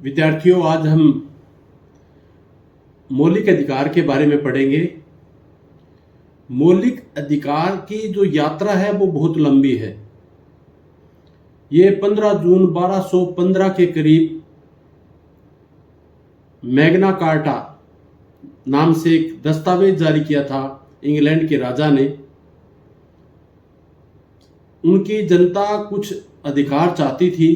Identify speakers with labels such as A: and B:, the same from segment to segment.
A: विद्यार्थियों, आज हम मौलिक अधिकार के बारे में पढ़ेंगे। मौलिक अधिकार की जो यात्रा है वो बहुत लंबी है। ये 15 जून 1215 के करीब मैग्ना कार्टा नाम से एक दस्तावेज जारी किया था इंग्लैंड के राजा ने। उनकी जनता कुछ अधिकार चाहती थी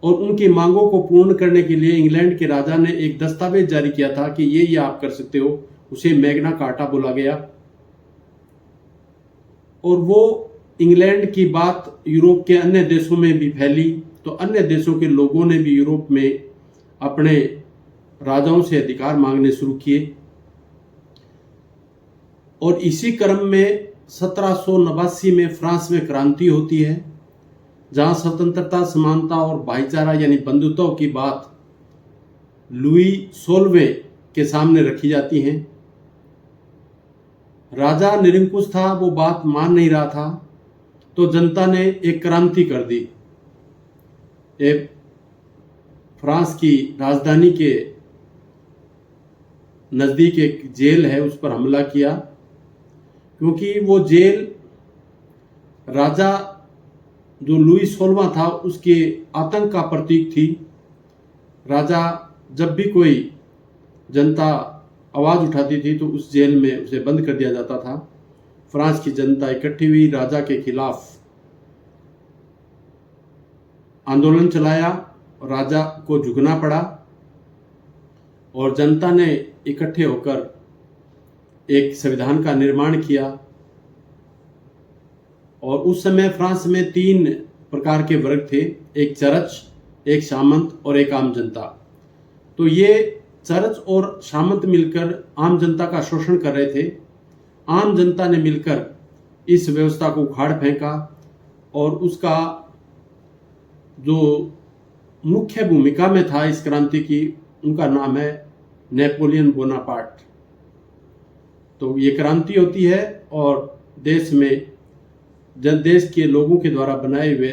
A: और उनकी मांगों को पूर्ण करने के लिए इंग्लैंड के राजा ने एक दस्तावेज जारी किया था कि ये आप कर सकते हो। उसे मैग्ना कार्टा बोला गया और वो इंग्लैंड की बात यूरोप के अन्य देशों में भी फैली, तो अन्य देशों के लोगों ने भी यूरोप में अपने राजाओं से अधिकार मांगने शुरू किए। और इसी क्रम में 1789 में फ्रांस में क्रांति होती है, जहां स्वतंत्रता, समानता और भाईचारा यानी बंधुत्व की बात लुई 16वें के सामने रखी जाती हैं। राजा निरंकुश था, वो बात मान नहीं रहा था, तो जनता ने एक क्रांति कर दी। फ्रांस की राजधानी के नज़दीक एक जेल है, उस पर हमला किया, क्योंकि वो जेल राजा जो लुई 16वां था उसके आतंक का प्रतीक थी। राजा जब भी कोई जनता आवाज़ उठाती थी तो उस जेल में उसे बंद कर दिया जाता था। फ्रांस की जनता इकट्ठी हुई, राजा के खिलाफ आंदोलन चलाया, राजा को झुकना पड़ा और जनता ने इकट्ठे होकर एक संविधान का निर्माण किया। और उस समय फ्रांस में 3 प्रकार के वर्ग थे, एक चर्च, एक सामंत और एक आम जनता। तो ये चर्च और सामंत मिलकर आम जनता का शोषण कर रहे थे। आम जनता ने मिलकर इस व्यवस्था को उखाड़ फेंका और उसका जो मुख्य भूमिका में था इस क्रांति की, उनका नाम है नेपोलियन बोनापार्ट। तो ये क्रांति होती है और देश में देश के लोगों के द्वारा बनाए हुए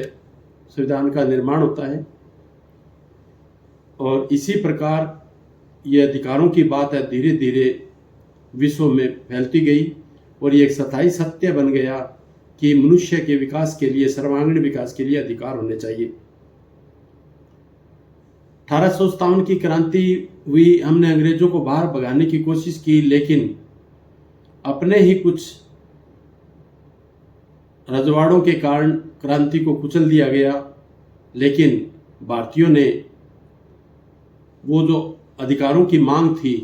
A: संविधान का निर्माण होता है। और इसी प्रकार ये अधिकारों की बात है धीरे धीरे विश्व में फैलती गई और ये एक स्थायी सत्य बन गया कि मनुष्य के विकास के लिए, सर्वांगीण विकास के लिए अधिकार होने चाहिए। 1857 की क्रांति हुई, हमने अंग्रेजों को बाहर भगाने की कोशिश की, लेकिन अपने ही कुछ रजवाड़ों के कारण क्रांति को कुचल दिया गया। लेकिन भारतीयों ने वो जो अधिकारों की मांग थी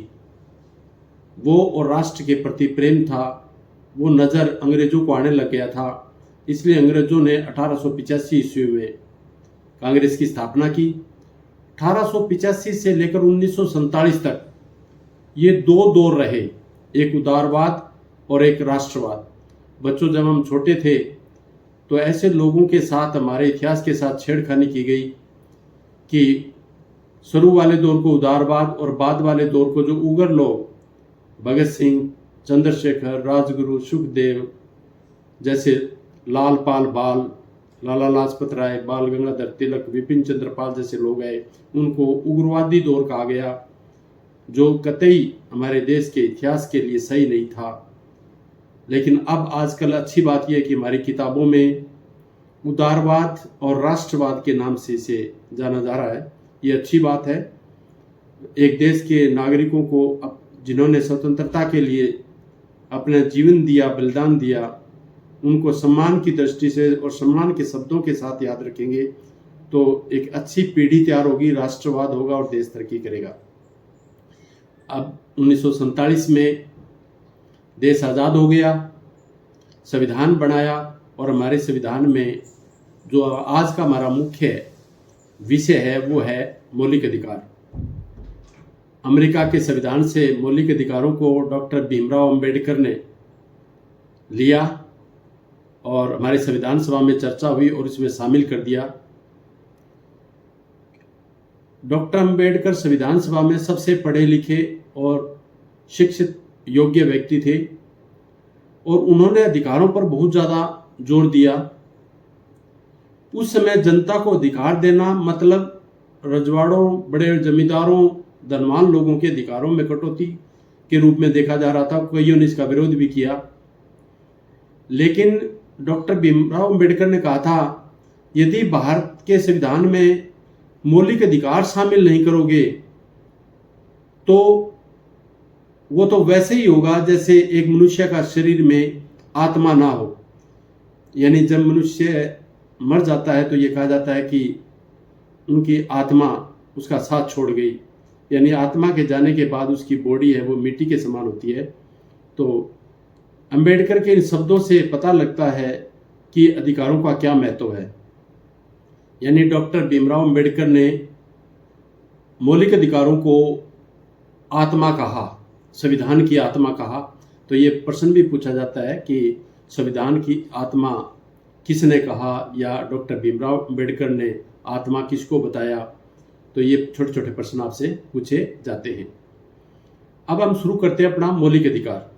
A: वो और राष्ट्र के प्रति प्रेम था, वो नज़र अंग्रेजों को आने लग गया था। इसलिए अंग्रेजों ने 1885 ईस्वी में कांग्रेस की स्थापना की। 1885 से लेकर 1947 तक ये 2 दौर रहे, एक उदारवाद और एक राष्ट्रवाद। बच्चों, जब हम छोटे थे तो ऐसे लोगों के साथ, हमारे इतिहास के साथ छेड़खानी की गई कि शुरू वाले दौर को उदारवाद और बाद वाले दौर को जो उग्र लोग, भगत सिंह, चंद्रशेखर, राजगुरु, सुखदेव जैसे, लाल पाल बाल, लाला लाजपत राय, बाल गंगाधर तिलक, विपिन चंद्र पाल जैसे लोग आए, उनको उग्रवादी दौर कहा गया, जो कतई हमारे देश के इतिहास के लिए सही नहीं था। लेकिन अब आजकल अच्छी बात यह है कि हमारी किताबों में उदारवाद और राष्ट्रवाद के नाम से इसे जाना जा रहा है। ये अच्छी बात है। एक देश के नागरिकों को, जिन्होंने स्वतंत्रता के लिए अपना जीवन दिया, बलिदान दिया, उनको सम्मान की दृष्टि से और सम्मान के शब्दों के साथ याद रखेंगे तो एक अच्छी पीढ़ी तैयार होगी, राष्ट्रवाद होगा और देश तरक्की करेगा। अब 1947 में देश आज़ाद हो गया, संविधान बनाया और हमारे संविधान में जो आज का हमारा मुख्य विषय है वो है मौलिक अधिकार। अमेरिका के संविधान से मौलिक अधिकारों को डॉक्टर भीमराव अंबेडकर ने लिया और हमारे संविधान सभा में चर्चा हुई और इसमें शामिल कर दिया। डॉक्टर अंबेडकर संविधान सभा में सबसे पढ़े लिखे और शिक्षित योग्य व्यक्ति थे और उन्होंने अधिकारों पर बहुत ज़्यादा जोर दिया। उस समय जनता को अधिकार देना मतलब रजवाड़ों, बड़े जमींदारों, धनवान लोगों के अधिकारों में कटौती के रूप में देखा जा रहा था। कईयों ने इसका विरोध भी किया, लेकिन डॉक्टर भीमराव अंबेडकर ने कहा था, यदि भारत के संविधान में मौलिक अधिकार शामिल नहीं करोगे तो वो तो वैसे ही होगा जैसे एक मनुष्य का शरीर में आत्मा ना हो। यानी जब मनुष्य मर जाता है तो ये कहा जाता है कि उनकी आत्मा उसका साथ छोड़ गई, यानी आत्मा के जाने के बाद उसकी बॉडी है वो मिट्टी के समान होती है। तो अंबेडकर के इन शब्दों से पता लगता है कि अधिकारों का क्या महत्व है। यानी डॉक्टर भीमराव अंबेडकर ने मौलिक अधिकारों को आत्मा कहा, संविधान की आत्मा कहा। तो ये प्रश्न भी पूछा जाता है कि संविधान की आत्मा किसने कहा, या डॉक्टर भीमराव अंबेडकर ने आत्मा किसको बताया। तो ये छोटे छोटे प्रश्न आपसे पूछे जाते हैं। अब हम शुरू करते हैं अपना मौलिक अधिकार।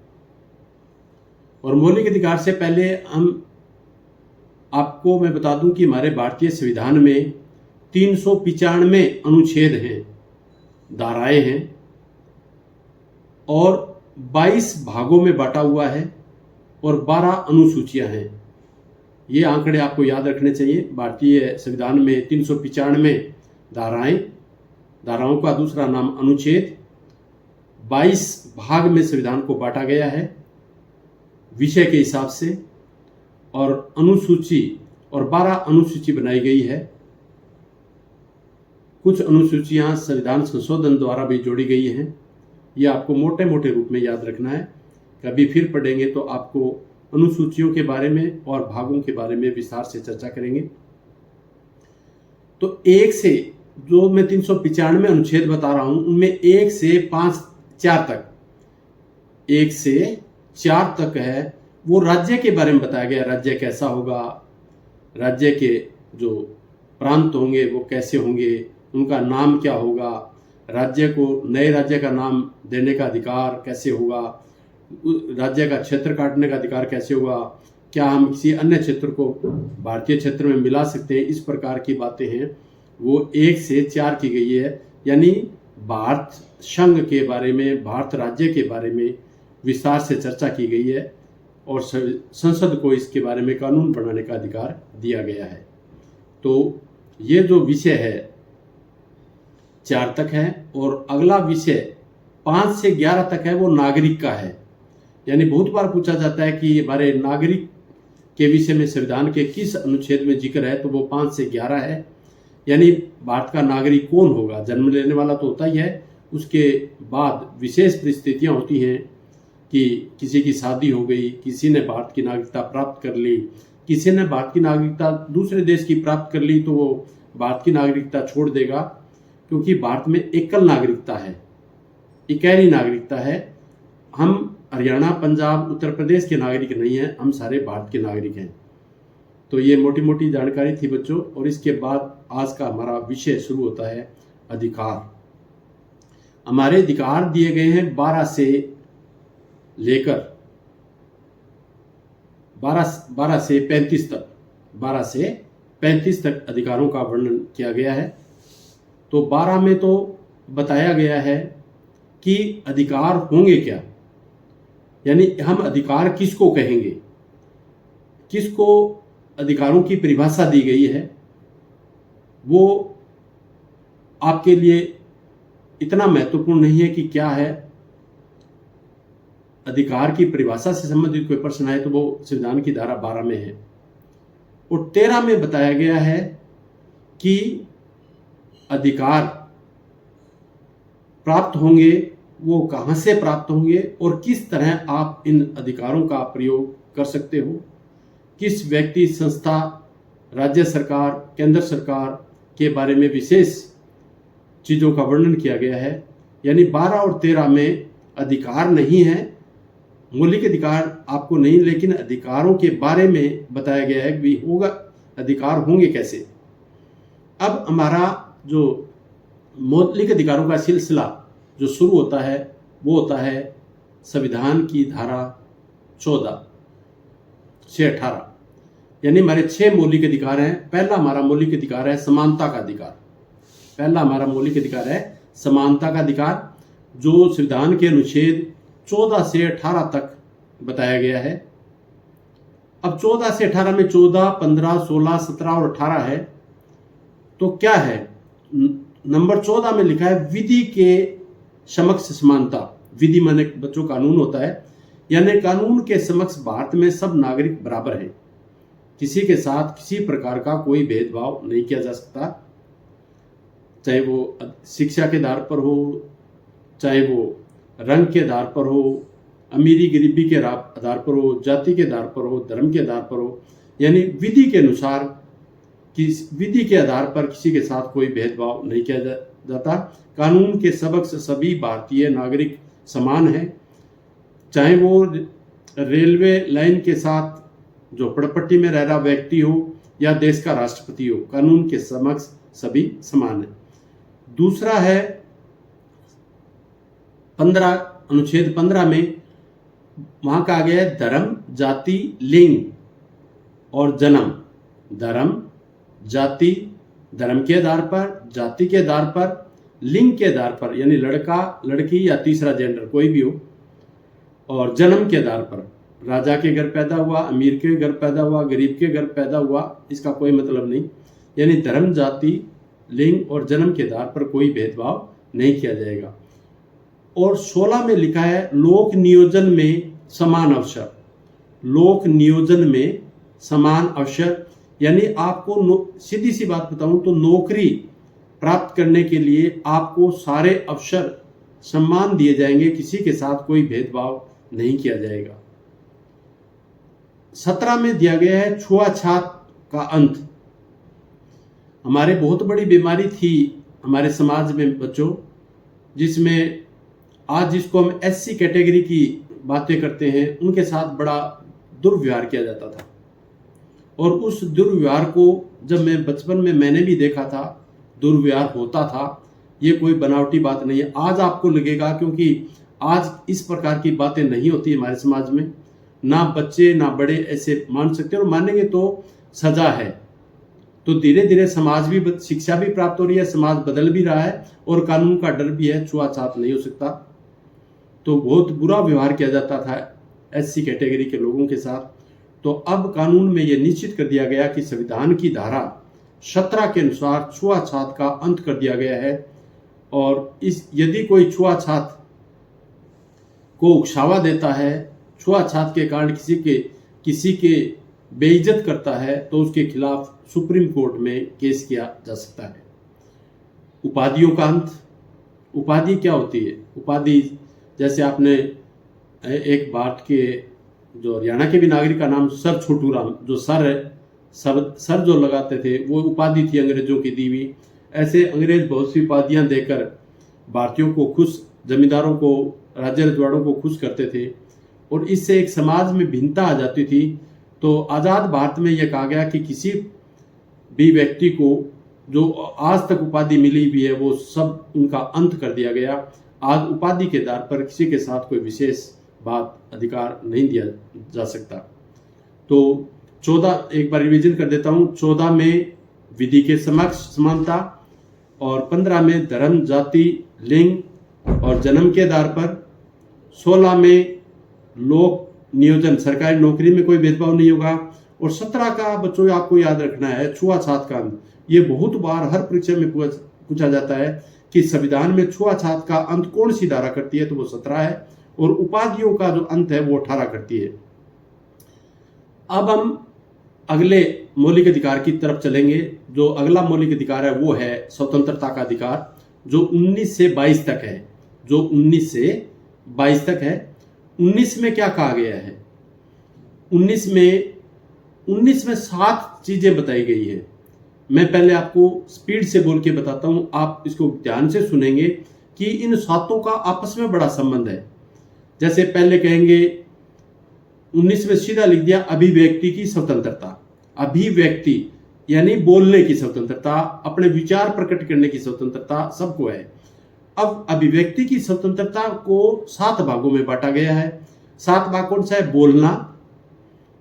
A: और मौलिक अधिकार से पहले आपको मैं बता दूं कि हमारे भारतीय संविधान में 395 अनुच्छेद हैं, धाराएं हैं, और 22 भागों में बांटा हुआ है और 12 अनुसूचियां हैं। ये आंकड़े आपको याद रखने चाहिए। भारतीय संविधान में 395 धाराएं, धाराओं का दूसरा नाम अनुच्छेद, 22 भाग में संविधान को बांटा गया है विषय के हिसाब से, और अनुसूची और 12 अनुसूची बनाई गई है। कुछ अनुसूचियां संविधान संशोधन द्वारा भी जोड़ी गई हैं। ये आपको मोटे मोटे रूप में याद रखना है। कभी फिर पढ़ेंगे तो आपको अनुसूचियों के बारे में और भागों के बारे में विस्तार से चर्चा करेंगे। तो 1 से जो मैं 395 अनुच्छेद बता रहा हूं उनमें 1 से 4 तक, 1 से 4 तक है वो राज्य के बारे में बताया गया। राज्य कैसा होगा, राज्य के जो प्रांत होंगे वो कैसे होंगे, उनका नाम क्या होगा, राज्य को नए राज्य का नाम देने का अधिकार कैसे होगा, राज्य का क्षेत्र काटने का अधिकार कैसे होगा, क्या हम किसी अन्य क्षेत्र को भारतीय क्षेत्र में मिला सकते हैं, इस प्रकार की बातें हैं वो 1 से 4 की गई है। यानी भारत संघ के बारे में, भारत राज्य के बारे में विस्तार से चर्चा की गई है और संसद को इसके बारे में कानून बनाने का अधिकार दिया गया है। तो ये जो विषय है 4 तक है, और अगला विषय 5 से 11 तक है वो नागरिक का है। यानी बहुत बार पूछा जाता है कि हमारे नागरिक के विषय में संविधान के किस अनुच्छेद में जिक्र है, तो वो 5 से 11 है। यानी भारत का नागरिक कौन होगा, जन्म लेने वाला तो होता ही है, उसके बाद विशेष परिस्थितियां होती हैं कि किसी की शादी हो गई, किसी ने भारत की नागरिकता प्राप्त कर ली, किसी ने भारत की नागरिकता दूसरे देश की प्राप्त कर ली, तो वो भारत की नागरिकता छोड़ देगा, क्योंकि भारत में एकल नागरिकता है, इकहरी नागरिकता है। हम हरियाणा, पंजाब, उत्तर प्रदेश के नागरिक नहीं हैं, हम सारे भारत के नागरिक हैं। तो ये मोटी मोटी जानकारी थी बच्चों। और इसके बाद आज का हमारा विषय शुरू होता है अधिकार। हमारे अधिकार दिए गए हैं 12 से लेकर 12 से 35 तक, 12 से 35 तक अधिकारों का वर्णन किया गया है। तो 12 में तो बताया गया है कि अधिकार होंगे क्या, यानी हम अधिकार किसको कहेंगे, किसको अधिकारों की परिभाषा दी गई है। वो आपके लिए इतना महत्वपूर्ण नहीं है कि क्या है। अधिकार की परिभाषा से संबंधित कोई प्रश्न आए तो वो संविधान की धारा 12 में है। और 13 में बताया गया है कि अधिकार प्राप्त होंगे, वो कहाँ से प्राप्त होंगे और किस तरह आप इन अधिकारों का प्रयोग कर सकते हो। किस व्यक्ति, संस्था, राज्य सरकार, केंद्र सरकार के बारे में विशेष चीज़ों का वर्णन किया गया है। यानी 12 और 13 में अधिकार नहीं है, मौलिक अधिकार आपको नहीं, लेकिन अधिकारों के बारे में बताया गया है कि होगा, अधिकार होंगे कैसे। अब हमारा जो मौलिक अधिकारों का सिलसिला जो शुरू होता है वो होता है संविधान की धारा 14 से 18। यानी हमारे 6 मौलिक अधिकार हैं। पहला हमारा मौलिक अधिकार है समानता का अधिकार। पहला हमारा मौलिक अधिकार है समानता का अधिकार, जो संविधान के अनुच्छेद 14 से 18 तक बताया गया है। अब 14 से 18 में 14, 15, 16, 17 और 18 है। तो क्या है, नंबर 14 में लिखा है विधि के समक्ष समानता। विधि माने बच्चों कानून होता है, यानी कानून के समक्ष भारत में सब नागरिक बराबर हैं, किसी के साथ किसी प्रकार का कोई भेदभाव नहीं किया जा सकता, चाहे वो शिक्षा के आधार पर हो, चाहे वो रंग के आधार पर हो, अमीरी गरीबी के आधार पर हो, जाति के आधार पर हो, धर्म के आधार पर हो, यानी विधि के अनुसार विधि के आधार पर किसी के साथ कोई भेदभाव नहीं किया जाता। कानून के समक्ष सभी भारतीय नागरिक समान हैं, चाहे वो रेलवे लाइन के साथ झोपड़पट्टी में रह रहा व्यक्ति हो या देश का राष्ट्रपति हो, कानून के समक्ष सभी समान हैं। दूसरा है अनुच्छेद 15 में वहां कहा गया है धर्म, जाति, लिंग और जन्म। धर्म, जाति, धर्म के आधार पर, जाति के आधार पर, लिंग के आधार पर यानी लड़का लड़की या तीसरा जेंडर कोई भी हो, और जन्म के आधार पर राजा के घर पैदा हुआ, अमीर के घर पैदा हुआ, गरीब के घर पैदा हुआ, इसका कोई मतलब नहीं। यानी धर्म, जाति, लिंग और जन्म के आधार पर कोई भेदभाव नहीं किया जाएगा। और 16 में लिखा है लोक नियोजन में समान अवसर। लोक नियोजन में समान अवसर यानी आपको सीधी सी बात बताऊं तो नौकरी प्राप्त करने के लिए आपको सारे अवसर सम्मान दिए जाएंगे, किसी के साथ कोई भेदभाव नहीं किया जाएगा। 17 में दिया गया है छुआछात का अंत। हमारे बहुत बड़ी बीमारी थी हमारे समाज में बच्चों, जिसमें आज जिसको हम SC कैटेगरी की बातें करते हैं, उनके साथ बड़ा दुर्व्यवहार किया जाता था। और उस दुर्व्यवहार को जब मैं बचपन में मैंने भी देखा था, दुर्व्यवहार होता था, ये कोई बनावटी बात नहीं है। आज आपको लगेगा क्योंकि आज इस प्रकार की बातें नहीं होती हमारे समाज में, ना बच्चे ना बड़े ऐसे मान सकते हैं, और मानेंगे तो सजा है। तो धीरे धीरे समाज भी शिक्षा भी प्राप्त हो रही है, समाज बदल भी रहा है और कानून का डर भी है, छुआछात नहीं हो सकता। तो बहुत बुरा व्यवहार किया जाता था SC कैटेगरी के लोगों के साथ। तो अब कानून में यह निश्चित कर दिया गया कि संविधान की धारा 17 के अनुसार छुआछात का अंत कर दिया गया है। और यदि कोई छुआछात को उकसावा देता है, छुआछात के कारण किसी के बेइज्जत करता है, तो उसके खिलाफ सुप्रीम कोर्ट में केस किया जा सकता है। उपाधियों का अंत। उपाधि क्या होती है? उपाधि जैसे आपने एक भारत के जो हरियाणा के भी नागरिक का नाम सर छोटू राम, जो सर जो लगाते थे, वो उपाधि थी अंग्रेजों की दी हुई। ऐसे अंग्रेज बहुत सी उपाधियां देकर भारतीयों को खुश, जमींदारों को, राज्य रजवाड़ों को खुश करते थे, और इससे एक समाज में भिन्नता आ जाती थी। तो आज़ाद भारत में यह कहा गया कि किसी भी व्यक्ति को जो आज तक उपाधि मिली हुई है, वो सब उनका अंत कर दिया गया। आज उपाधि के आधार पर किसी के साथ कोई विशेष बात अधिकार नहीं दिया जा सकता। तो 14 एक बार रिवीजन कर देता हूँ। 14 में विधि के समक्ष समानता, और 15 में धर्म, जाति, लिंग और जन्म के आधार पर, 16 में लोक नियोजन, सरकारी नौकरी में कोई भेदभाव नहीं होगा, और 17 का बच्चों आपको याद रखना है छुआछात का अंत। ये बहुत बार हर परीक्षा में पूछा जाता है कि संविधान में छुआछात का अंत कौन सी धारा करती है, तो वो 17 है, और उपाधियों का जो अंत है वो 18 करती है। अब हम अगले मौलिक अधिकार की तरफ चलेंगे। जो अगला मौलिक अधिकार है वो है स्वतंत्रता का अधिकार, जो 19 से 22 तक है। जो 19 से 22 तक है। 19 में क्या कहा गया है? 19 में 7 चीजें बताई गई है। मैं पहले आपको स्पीड से बोल के बताता हूं, आप इसको ध्यान से सुनेंगे कि इन 7 का आपस में बड़ा संबंध है। जैसे पहले कहेंगे 19 में सीधा लिख दिया अभिव्यक्ति की स्वतंत्रता। अभिव्यक्ति यानी बोलने की स्वतंत्रता, अपने विचार प्रकट करने की स्वतंत्रता सबको है। अब अभिव्यक्ति की स्वतंत्रता को 7 भागों में बांटा गया है। 7 भाग कौन सा है? बोलना,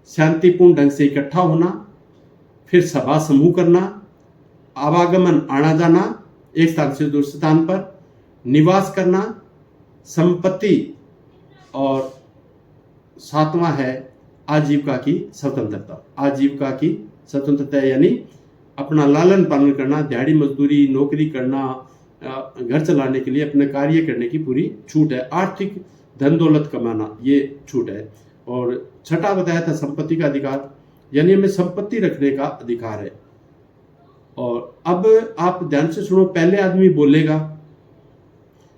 A: शांतिपूर्ण ढंग से इकट्ठा होना, फिर सभा समूह करना, आवागमन आना जाना, एक स्थान से दूसरे स्थान पर निवास करना, संपत्ति, और सातवां है आजीविका की स्वतंत्रता। आजीविका की स्वतंत्रता यानी अपना लालन पालन करना, दिहाड़ी मजदूरी, नौकरी करना, घर चलाने के लिए अपने कार्य करने की पूरी छूट है। आर्थिक धन दौलत कमाना, ये छूट है। और छठा बताया था संपत्ति का अधिकार, यानी हमें संपत्ति रखने का अधिकार है। और अब आप ध्यान से सुनो, पहले आदमी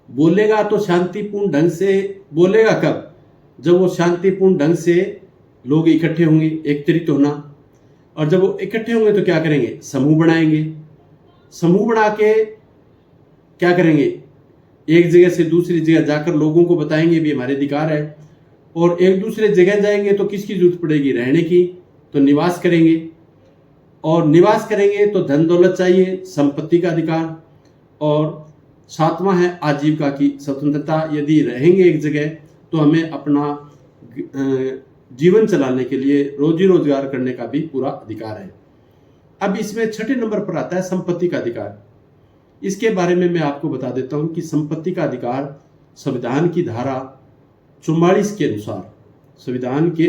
A: बोलेगा तो शांतिपूर्ण ढंग से बोलेगा। कब? जब वो शांतिपूर्ण ढंग से लोग इकट्ठे होंगे, एकत्रित होना। और जब वो इकट्ठे होंगे तो क्या करेंगे? समूह बनाएंगे। समूह बना के क्या करेंगे? एक जगह से दूसरी जगह जाकर लोगों को बताएंगे भी हमारे अधिकार है। और एक दूसरे जगह जाएंगे तो किसकी जरूरत पड़ेगी? रहने की। तो निवास करेंगे, और निवास करेंगे तो धन दौलत चाहिए, संपत्ति का अधिकार। और सातवां है आजीविका की स्वतंत्रता। यदि रहेंगे एक जगह तो हमें अपना जीवन चलाने के लिए रोजी रोजगार करने का भी पूरा अधिकार है। अब इसमें छठे नंबर पर आता है संपत्ति का अधिकार। इसके बारे में मैं आपको बता देता हूं कि संपत्ति का अधिकार संविधान की धारा 44 के अनुसार, संविधान के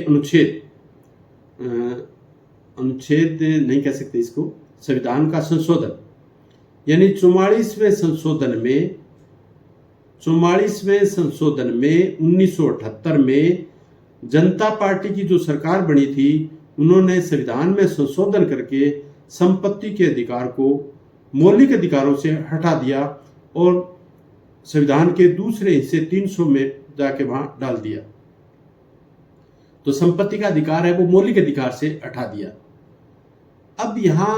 A: अनुच्छेद नहीं कह सकते इसको, संविधान का संशोधन, यानी 44वें संशोधन में 1978 में जनता पार्टी की जो सरकार बनी थी, उन्होंने संविधान में संशोधन करके संपत्ति के अधिकार को मौलिक अधिकारों से हटा दिया और संविधान के दूसरे हिस्से 300 में जाके वहां डाल दिया। तो संपत्ति का अधिकार है वो मौलिक अधिकार से हटा दिया। अब यहां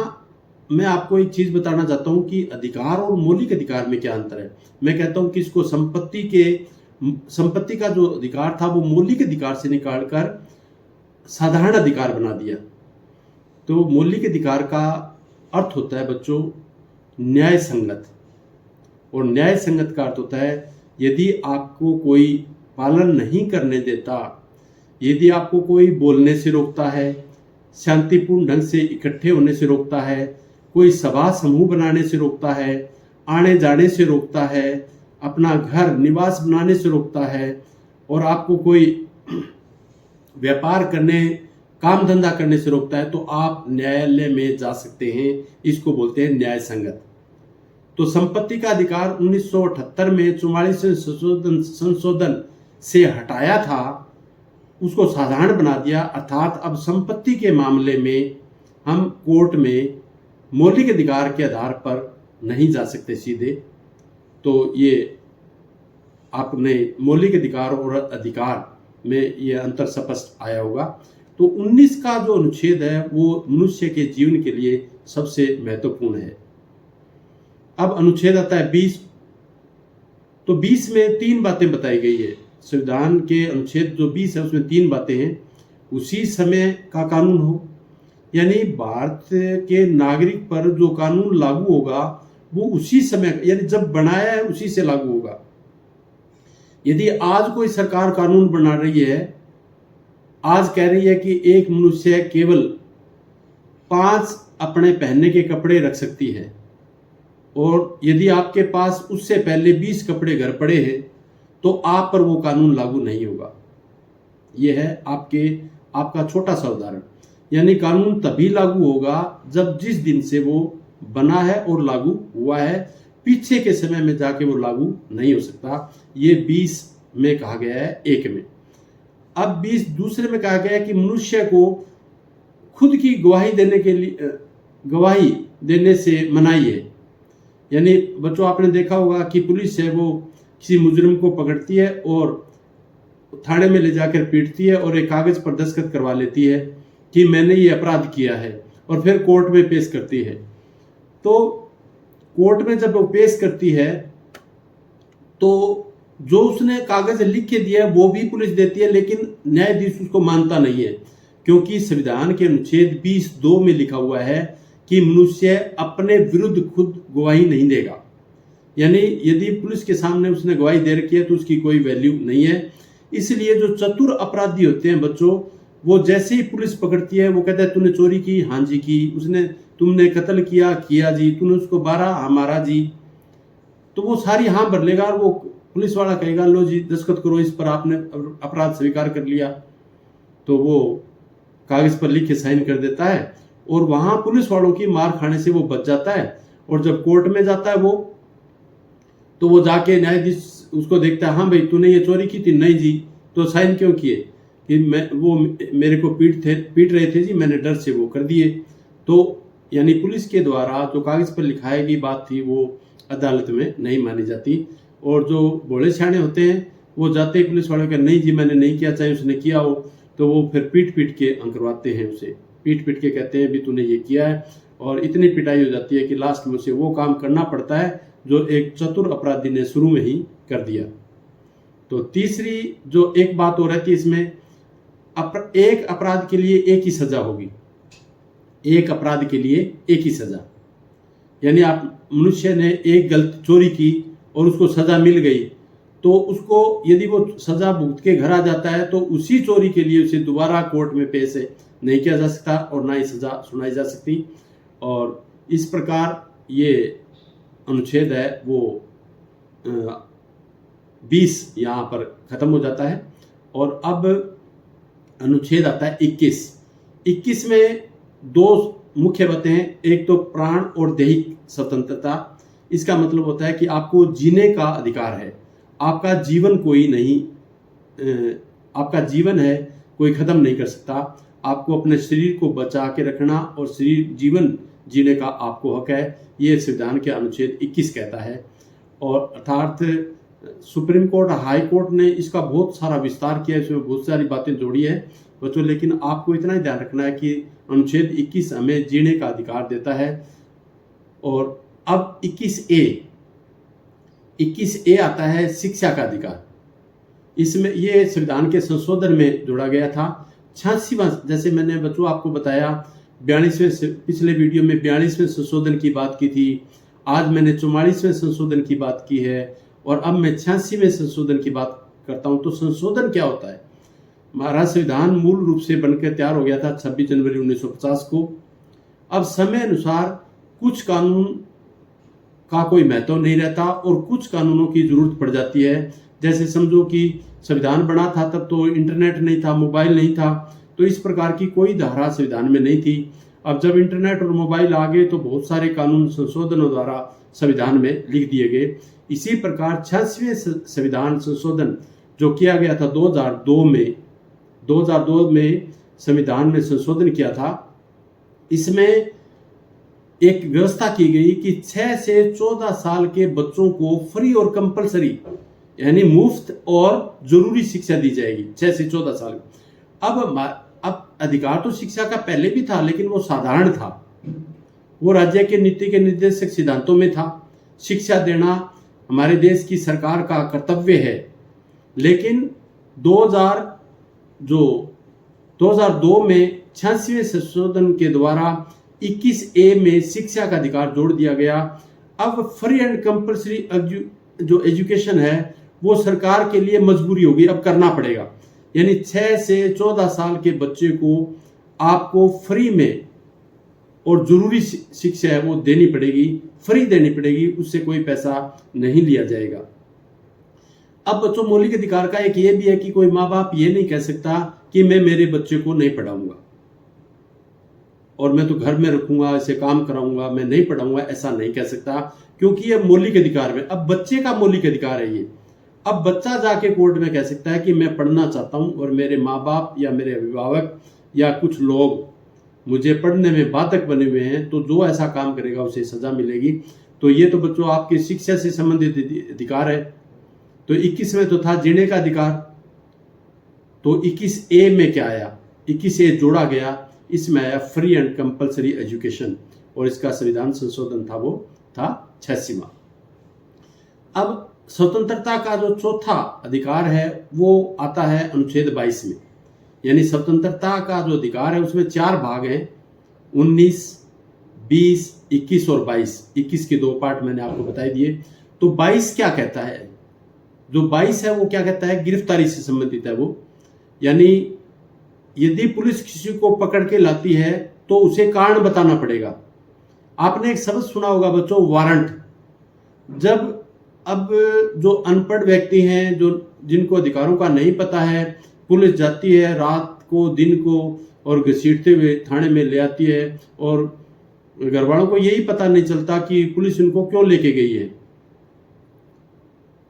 A: मैं आपको एक चीज बताना चाहता हूं कि अधिकार और मौलिक अधिकार में क्या अंतर है। मैं कहता हूं कि इसको संपत्ति का जो अधिकार था वो मौलिक अधिकार से निकालकर साधारण अधिकार बना दिया। तो मौलिक अधिकार का अर्थ होता है बच्चों न्याय संगत, और न्याय संगत का अर्थ होता है यदि आपको कोई पालन नहीं करने देता, यदि आपको कोई बोलने से रोकता है, शांतिपूर्ण ढंग से इकट्ठे होने से रोकता है, कोई सभा समूह बनाने से रोकता है, आने जाने से रोकता है, अपना घर निवास बनाने से रोकता है, और आपको कोई व्यापार करने, काम धंधा करने से रोकता है, तो आप न्यायालय में जा सकते हैं। इसको बोलते हैं न्याय संगत। तो संपत्ति का अधिकार 1978 में 44वें संशोधन से हटाया था, उसको साधारण बना दिया। अर्थात अब संपत्ति के मामले में हम कोर्ट में मौलिक अधिकार के आधार पर नहीं जा सकते सीधे। तो ये आपने मौलिक अधिकार और अधिकार में ये अंतर स्पष्ट आया होगा। तो 19 का जो अनुच्छेद है वो मनुष्य के जीवन के लिए सबसे महत्वपूर्ण है। अब अनुच्छेद आता है 20। तो 20 में 3 बातें बताई गई है। संविधान के अनुच्छेद जो 20 है उसमें 3 बातें हैं। उसी समय का कानून हो, यानी भारत के नागरिक पर जो कानून लागू होगा वो उसी समय, यानी जब बनाया है उसी से लागू होगा। यदि आज कोई सरकार कानून बना रही है, आज कह रही है कि एक मनुष्य केवल 5 अपने पहनने के कपड़े रख सकती है, और यदि आपके पास उससे पहले 20 कपड़े घर पड़े हैं तो आप पर वो कानून लागू नहीं होगा। यह है आपका छोटा सा उदाहरण। यानी कानून तभी लागू होगा जब जिस दिन से वो बना है और लागू हुआ है, पीछे के समय में जाके वो लागू नहीं हो सकता। ये 20 में कहा गया है 1 में। अब 20 दूसरे में कहा गया है कि मनुष्य को खुद की गवाही देने से मनाही है। यानी बच्चों आपने देखा होगा कि पुलिस है वो किसी मुजरिम को पकड़ती है और थाने में ले जाकर पीटती है और एक कागज पर दस्तखत करवा लेती है कि मैंने ये अपराध किया है, और फिर कोर्ट में पेश करती है। तो कोर्ट में जब वो पेश करती है तो जो उसने कागज लिख के दिया है वो भी पुलिस देती है, लेकिन न्यायाधीश उसको मानता नहीं है, क्योंकि संविधान के अनुच्छेद 20(2) में लिखा हुआ है कि मनुष्य अपने विरुद्ध खुद गवाही नहीं देगा। यानी यदि पुलिस के सामने उसने गवाही दे रखी है तो उसकी कोई वैल्यू नहीं है। इसलिए जो चतुर अपराधी होते हैं बच्चों, वो जैसे ही पुलिस पकड़ती है वो कहता है तूने चोरी की, हाँ जी की, तुमने कत्ल किया जी, तूने उसको मारा, हाँ मारा जी। तो वो सारी हाँ भर लेगा और वो पुलिस वाला कहेगा लो जी दस्तखत करो इस पर, आपने अपराध स्वीकार कर लिया। तो वो कागज पर लिख के साइन कर देता है और वहां पुलिस वालों की मार खाने से वो बच जाता है। और जब कोर्ट में जाता है वो, तो वो जाके न्यायाधीश उसको देखता है, हाँ भाई तूने ये चोरी की थी? नहीं जी। तो साइन क्यों किए? कि वो मेरे को पीट रहे थे जी, मैंने डर से वो कर दिए। तो यानी पुलिस के द्वारा जो कागज पर लिखाई गई बात थी वो अदालत में नहीं मानी जाती। और जो भोले सियाने होते हैं वो जाते ही पुलिस वालों का नहीं जी मैंने नहीं किया, चाहे उसने किया हो, तो वो फिर पीट के अंकरवाते हैं, उसे पीट के कहते हैं भी तूने ये किया है। और इतनी पिटाई हो जाती है कि लास्ट में उसे वो काम करना पड़ता है जो एक चतुर अपराधी ने शुरू में ही कर दिया। तो तीसरी जो एक बात हो रहती है इसमें, एक अपराध के लिए एक ही सजा होगी, एक अपराध के लिए एक ही सजा। यानी आप मनुष्य ने एक गलत चोरी की और उसको सजा मिल गई, तो उसको यदि वो सजा भुगत के घर आ जाता है तो उसी चोरी के लिए उसे दोबारा कोर्ट में पेश नहीं किया जा सकता और ना ही सजा सुनाई जा सकती। और इस प्रकार ये अनुच्छेद है वो 20 यहाँ पर खत्म हो जाता है। और अब अनुच्छेद आता है 21 में दो मुख्य बातें हैं। एक तो प्राण और दैहिक स्वतंत्रता। इसका मतलब होता है कि आपको जीने का अधिकार है, आपका जीवन कोई नहीं, आपका जीवन है कोई खत्म नहीं कर सकता। आपको अपने शरीर को बचा के रखना और जीवन जीने का आपको हक है, ये संविधान के अनुच्छेद 21 कहता है। और अर्थात सुप्रीम कोर्ट, हाई कोर्ट ने इसका बहुत सारा विस्तार किया, इसमें बहुत सारी बातें जोड़ी है बच्चों, लेकिन आपको इतना ही ध्यान रखना है कि अनुच्छेद 21 हमें जीने का अधिकार देता है। और अब 21A आता है शिक्षा का अधिकार। इसमें ये संविधान के संशोधन में जोड़ा गया था। 86वां, जैसे मैंने बच्चों आपको बताया 42वें, पिछले वीडियो में 42वें संशोधन की बात की थी, आज मैंने 44वें संशोधन की बात की है और अब मैं 86वें संशोधन की बात करता हूं। तो संशोधन क्या होता है? हमारा संविधान मूल रूप से बनकर तैयार हो गया था 26 जनवरी 1950 को। अब समय अनुसार कुछ कानून का कोई महत्व नहीं रहता और कुछ कानूनों की जरूरत पड़ जाती है। जैसे समझो कि संविधान बना था तब तो इंटरनेट नहीं था, मोबाइल नहीं था, तो इस प्रकार की कोई धारा संविधान में नहीं थी। अब जब इंटरनेट और मोबाइल आ गए तो बहुत सारे कानून संशोधनों द्वारा संविधान में लिख दिए गए। इसी प्रकार 86वें संविधान संशोधन जो किया गया था 2002 में संविधान में संशोधन किया था, इसमें एक व्यवस्था की गई कि 6 से 14 साल के बच्चों को फ्री और कंपलसरी यानी मुफ्त और जरूरी शिक्षा दी जाएगी 6 से 14 साल। अब अधिकार तो शिक्षा का पहले भी था, लेकिन वो साधारण था, वो राज्य के नीति के निर्देशक सिद्धांतों में था। शिक्षा देना हमारे देश की सरकार का कर्तव्य है। लेकिन 2002 में 86वें संशोधन के द्वारा 21A में शिक्षा का अधिकार जोड़ दिया गया। अब फ्री एंड कंपलसरी जो एजुकेशन है वो सरकार के लिए मजबूरी होगी, अब करना पड़ेगा। यानी 6 से 14 साल के बच्चे को आपको फ्री में और जरूरी शिक्षा है वो देनी पड़ेगी, फ्री देनी पड़ेगी, उससे कोई पैसा नहीं लिया जाएगा। अब बच्चों मौलिक अधिकार का एक ये भी है कि कोई माँ बाप ये नहीं कह सकता कि मैं मेरे बच्चे को नहीं पढ़ाऊंगा और मैं तो घर में रखूंगा, ऐसे काम कराऊंगा, मैं नहीं पढ़ाऊंगा, ऐसा नहीं कह सकता, क्योंकि ये मौलिक अधिकार में, अब बच्चे का मौलिक अधिकार है ये। अब बच्चा जाके कोर्ट में कह सकता है कि मैं पढ़ना चाहता हूं और मेरे माँ बाप या मेरे अभिभावक या कुछ लोग मुझे पढ़ने में बाधक बने हुए हैं, तो जो ऐसा काम करेगा उसे सजा मिलेगी। तो ये तो बच्चों आपकी शिक्षा से संबंधित अधिकार है। तो 21 में तो था जीने का अधिकार, तो 21A में क्या आया? 21A जोड़ा गया, इसमें आया फ्री एंड कंपलसरी एजुकेशन, और इसका संविधान संशोधन था वो था 86वां। अब स्वतंत्रता का जो चौथा अधिकार है वो आता है अनुच्छेद 22 में। यानी स्वतंत्रता का जो अधिकार है उसमें 4 भाग हैं, 19, 20, 21 और 22। 21 के 2 पार्ट मैंने आपको बताई दिए। तो 22 क्या कहता है? जो 22 है वो क्या कहता है? गिरफ्तारी से संबंधित है वो। यानी यदि पुलिस किसी को पकड़ के लाती है तो उसे कारण बताना पड़ेगा। आपने एक शब्द सुना होगा बच्चों, वारंट। जब अब जो अनपढ़ व्यक्ति हैं, जो जिनको अधिकारों का नहीं पता है, पुलिस जाती है रात को दिन को और घसीटते हुए थाने में ले आती है और घर वालों को यही पता नहीं चलता कि पुलिस उनको क्यों लेके गई है।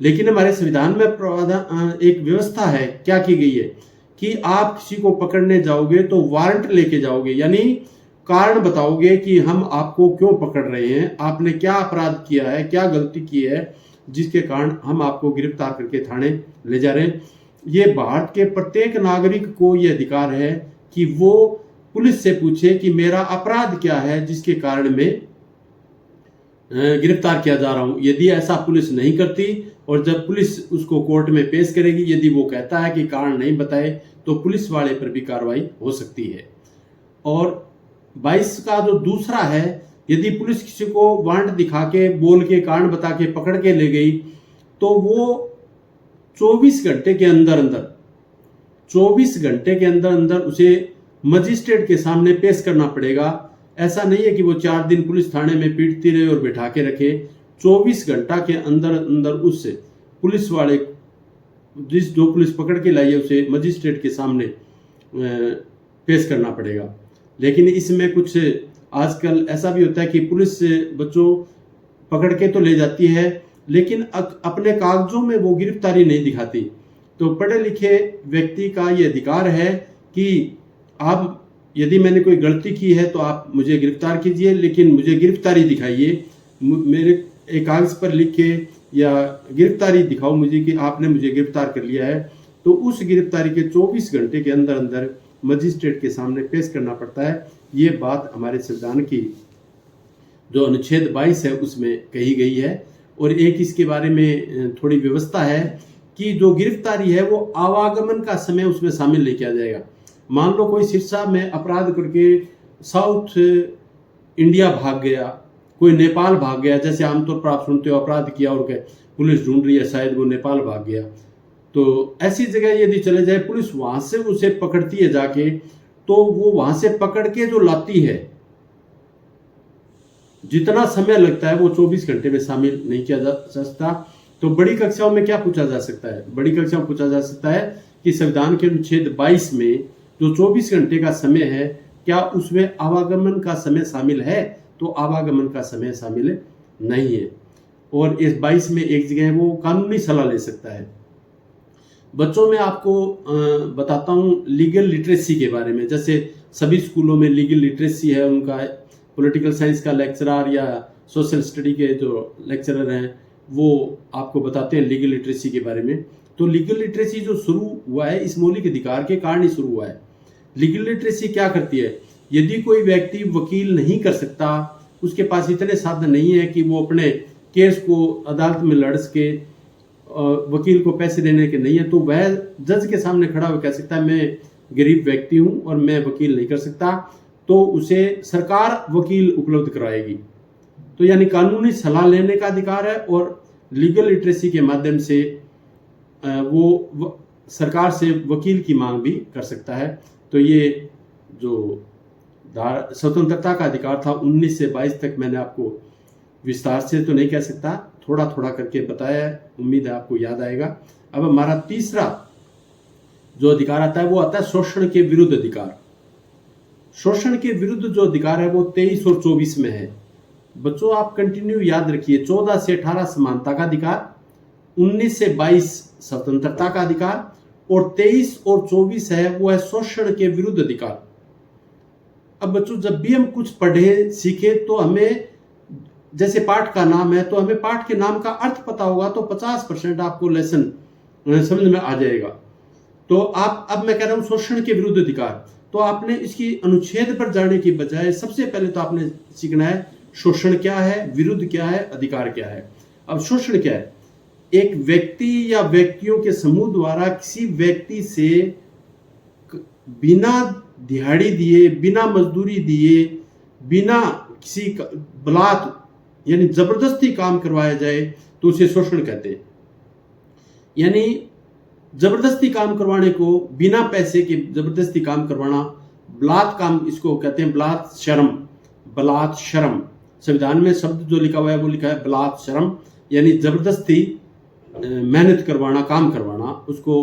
A: लेकिन हमारे संविधान में प्रावधान एक व्यवस्था है, क्या की गई है कि आप किसी को पकड़ने जाओगे तो वारंट लेके जाओगे, यानी कारण बताओगे कि हम आपको क्यों पकड़ रहे हैं, आपने क्या अपराध किया है, क्या गलती की है जिसके कारण हम आपको गिरफ्तार करके थाने ले जा रहे हैं। ये भारत के प्रत्येक नागरिक को ये अधिकार है कि वो पुलिस से पूछे कि मेरा अपराध क्या है जिसके कारण मैं गिरफ्तार किया जा रहा हूं। यदि ऐसा पुलिस नहीं करती और जब पुलिस उसको कोर्ट में पेश करेगी, यदि वो कहता है कि कारण नहीं बताए, तो पुलिस वाले पर भी कार्रवाई हो सकती है। और 22 का जो दूसरा है, यदि पुलिस किसी को वारंट दिखा के बोल के कारण बता के पकड़ के ले गई तो वो 24 घंटे के अंदर अंदर उसे मजिस्ट्रेट के सामने पेश करना पड़ेगा। ऐसा नहीं है कि वो 4 दिन पुलिस थाने में पीटती रहे और बैठा के रखे। 24 घंटा के अंदर उस पुलिस वाले जो पुलिस पकड़ के लाई है उसे मजिस्ट्रेट के सामने पेश करना पड़ेगा। लेकिन इसमें कुछ आजकल ऐसा भी होता है कि पुलिस बच्चों पकड़ के तो ले जाती है लेकिन अपने कागजों में वो गिरफ्तारी नहीं दिखाती। तो पढ़े लिखे व्यक्ति का ये अधिकार है कि आप यदि मैंने कोई गलती की है तो आप मुझे गिरफ्तार कीजिए, लेकिन मुझे गिरफ्तारी दिखाइए, मेरे एक कागज पर लिख के या गिरफ्तारी दिखाओ मुझे कि आपने मुझे गिरफ्तार कर लिया है। तो उस गिरफ्तारी के 24 घंटे के अंदर मजिस्ट्रेट के सामने पेश करना पड़ता है। ये बात हमारे संविधान की जो अनुच्छेद 22 है उसमें कही गई है। और एक इसके बारे में थोड़ी व्यवस्था है कि जो गिरफ्तारी है वो आवागमन का समय उसमें शामिल नहीं किया जाएगा। मान लो कोई सिरसा में अपराध करके साउथ इंडिया भाग गया, कोई नेपाल भाग गया, जैसे आमतौर पर आप सुनते हो अपराध किया और पुलिस ढूंढ रही है, शायद वो नेपाल भाग गया। तो ऐसी जगह यदि चले जाए, पुलिस वहां से उसे पकड़ती है जाके, तो वो वहां से पकड़ के जो लाती है, जितना समय लगता है वो 24 घंटे में शामिल नहीं किया जा सकता। तो बड़ी कक्षाओं में क्या पूछा जा सकता है? बड़ी कक्षाओं में पूछा जा सकता है कि संविधान के अनुच्छेद 22 में जो 24 घंटे का समय है, क्या उसमें आवागमन का समय शामिल है? तो आवागमन का समय शामिल नहीं है। और इस 22 में एक जगह वो कानूनी सलाह ले सकता है। बच्चों में आपको बताता हूँ लीगल लिटरेसी के बारे में। जैसे सभी स्कूलों में लीगल लिटरेसी है, उनका पॉलिटिकल साइंस का लेक्चरर या सोशल स्टडी के जो लेक्चरर हैं वो आपको बताते हैं लीगल लिटरेसी के बारे में। तो लीगल लिटरेसी जो शुरू हुआ है इस मौलिक अधिकार के कारण ही शुरू हुआ है। लीगल लिटरेसी क्या करती है? यदि कोई व्यक्ति वकील नहीं कर सकता, उसके पास इतने साधन नहीं है कि वो अपने केस को अदालत में लड़ सके, वकील को पैसे देने के नहीं है, तो वह जज के सामने खड़ा होकर कह सकता है मैं गरीब व्यक्ति हूं और मैं वकील नहीं कर सकता, तो उसे सरकार वकील उपलब्ध कराएगी। तो यानी कानूनी सलाह लेने का अधिकार है और लीगल लिटरेसी के माध्यम से वो सरकार से वकील की मांग भी कर सकता है। तो ये जो स्वतंत्रता का अधिकार था 19 से 22 तक मैंने आपको विस्तार से तो नहीं कह सकता, थोड़ा थोड़ा करके बताया, उम्मीद है आपको याद आएगा। अब हमारा तीसरा जो अधिकार आता है वो आता है शोषण के विरुद्ध अधिकार। शोषण के विरुद्ध जो अधिकार है वो 23 और 24 में है। बच्चों आप कंटिन्यू याद रखिए, 14 से 18 समानता का अधिकार, 19 से 22 स्वतंत्रता का अधिकार और 23 और 24 है वो है शोषण के विरुद्ध अधिकार। अब बच्चों जब भी हम कुछ पढ़े सीखे तो हमें, जैसे पाठ का नाम है तो हमें पाठ के नाम का अर्थ पता होगा तो 50% आपको लेसन समझ में आ जाएगा। तो आप, अब मैं कह रहा हूं शोषण के विरुद्ध अधिकार, तो आपने इसकी अनुच्छेद पर जाने की बजाय सबसे पहले तो आपने सीखना है शोषण क्या है, विरुद्ध क्या है, अधिकार क्या है। अब शोषण क्या है? एक व्यक्ति या व्यक्तियों के समूह द्वारा किसी व्यक्ति से बिना दिहाड़ी दिए, बिना मजदूरी दिए, बिना किसी बलात् यानी जबरदस्ती काम करवाया जाए तो उसे शोषण कहते हैं। यानी जबरदस्ती काम करवाने को, बिना पैसे के जबरदस्ती काम करवाना, बलात् काम इसको कहते हैं, बलात् शर्म। संविधान में शब्द जो लिखा हुआ है वो लिखा है बलात् शर्म। यानी ज़बरदस्ती मेहनत करवाना, काम करवाना, उसको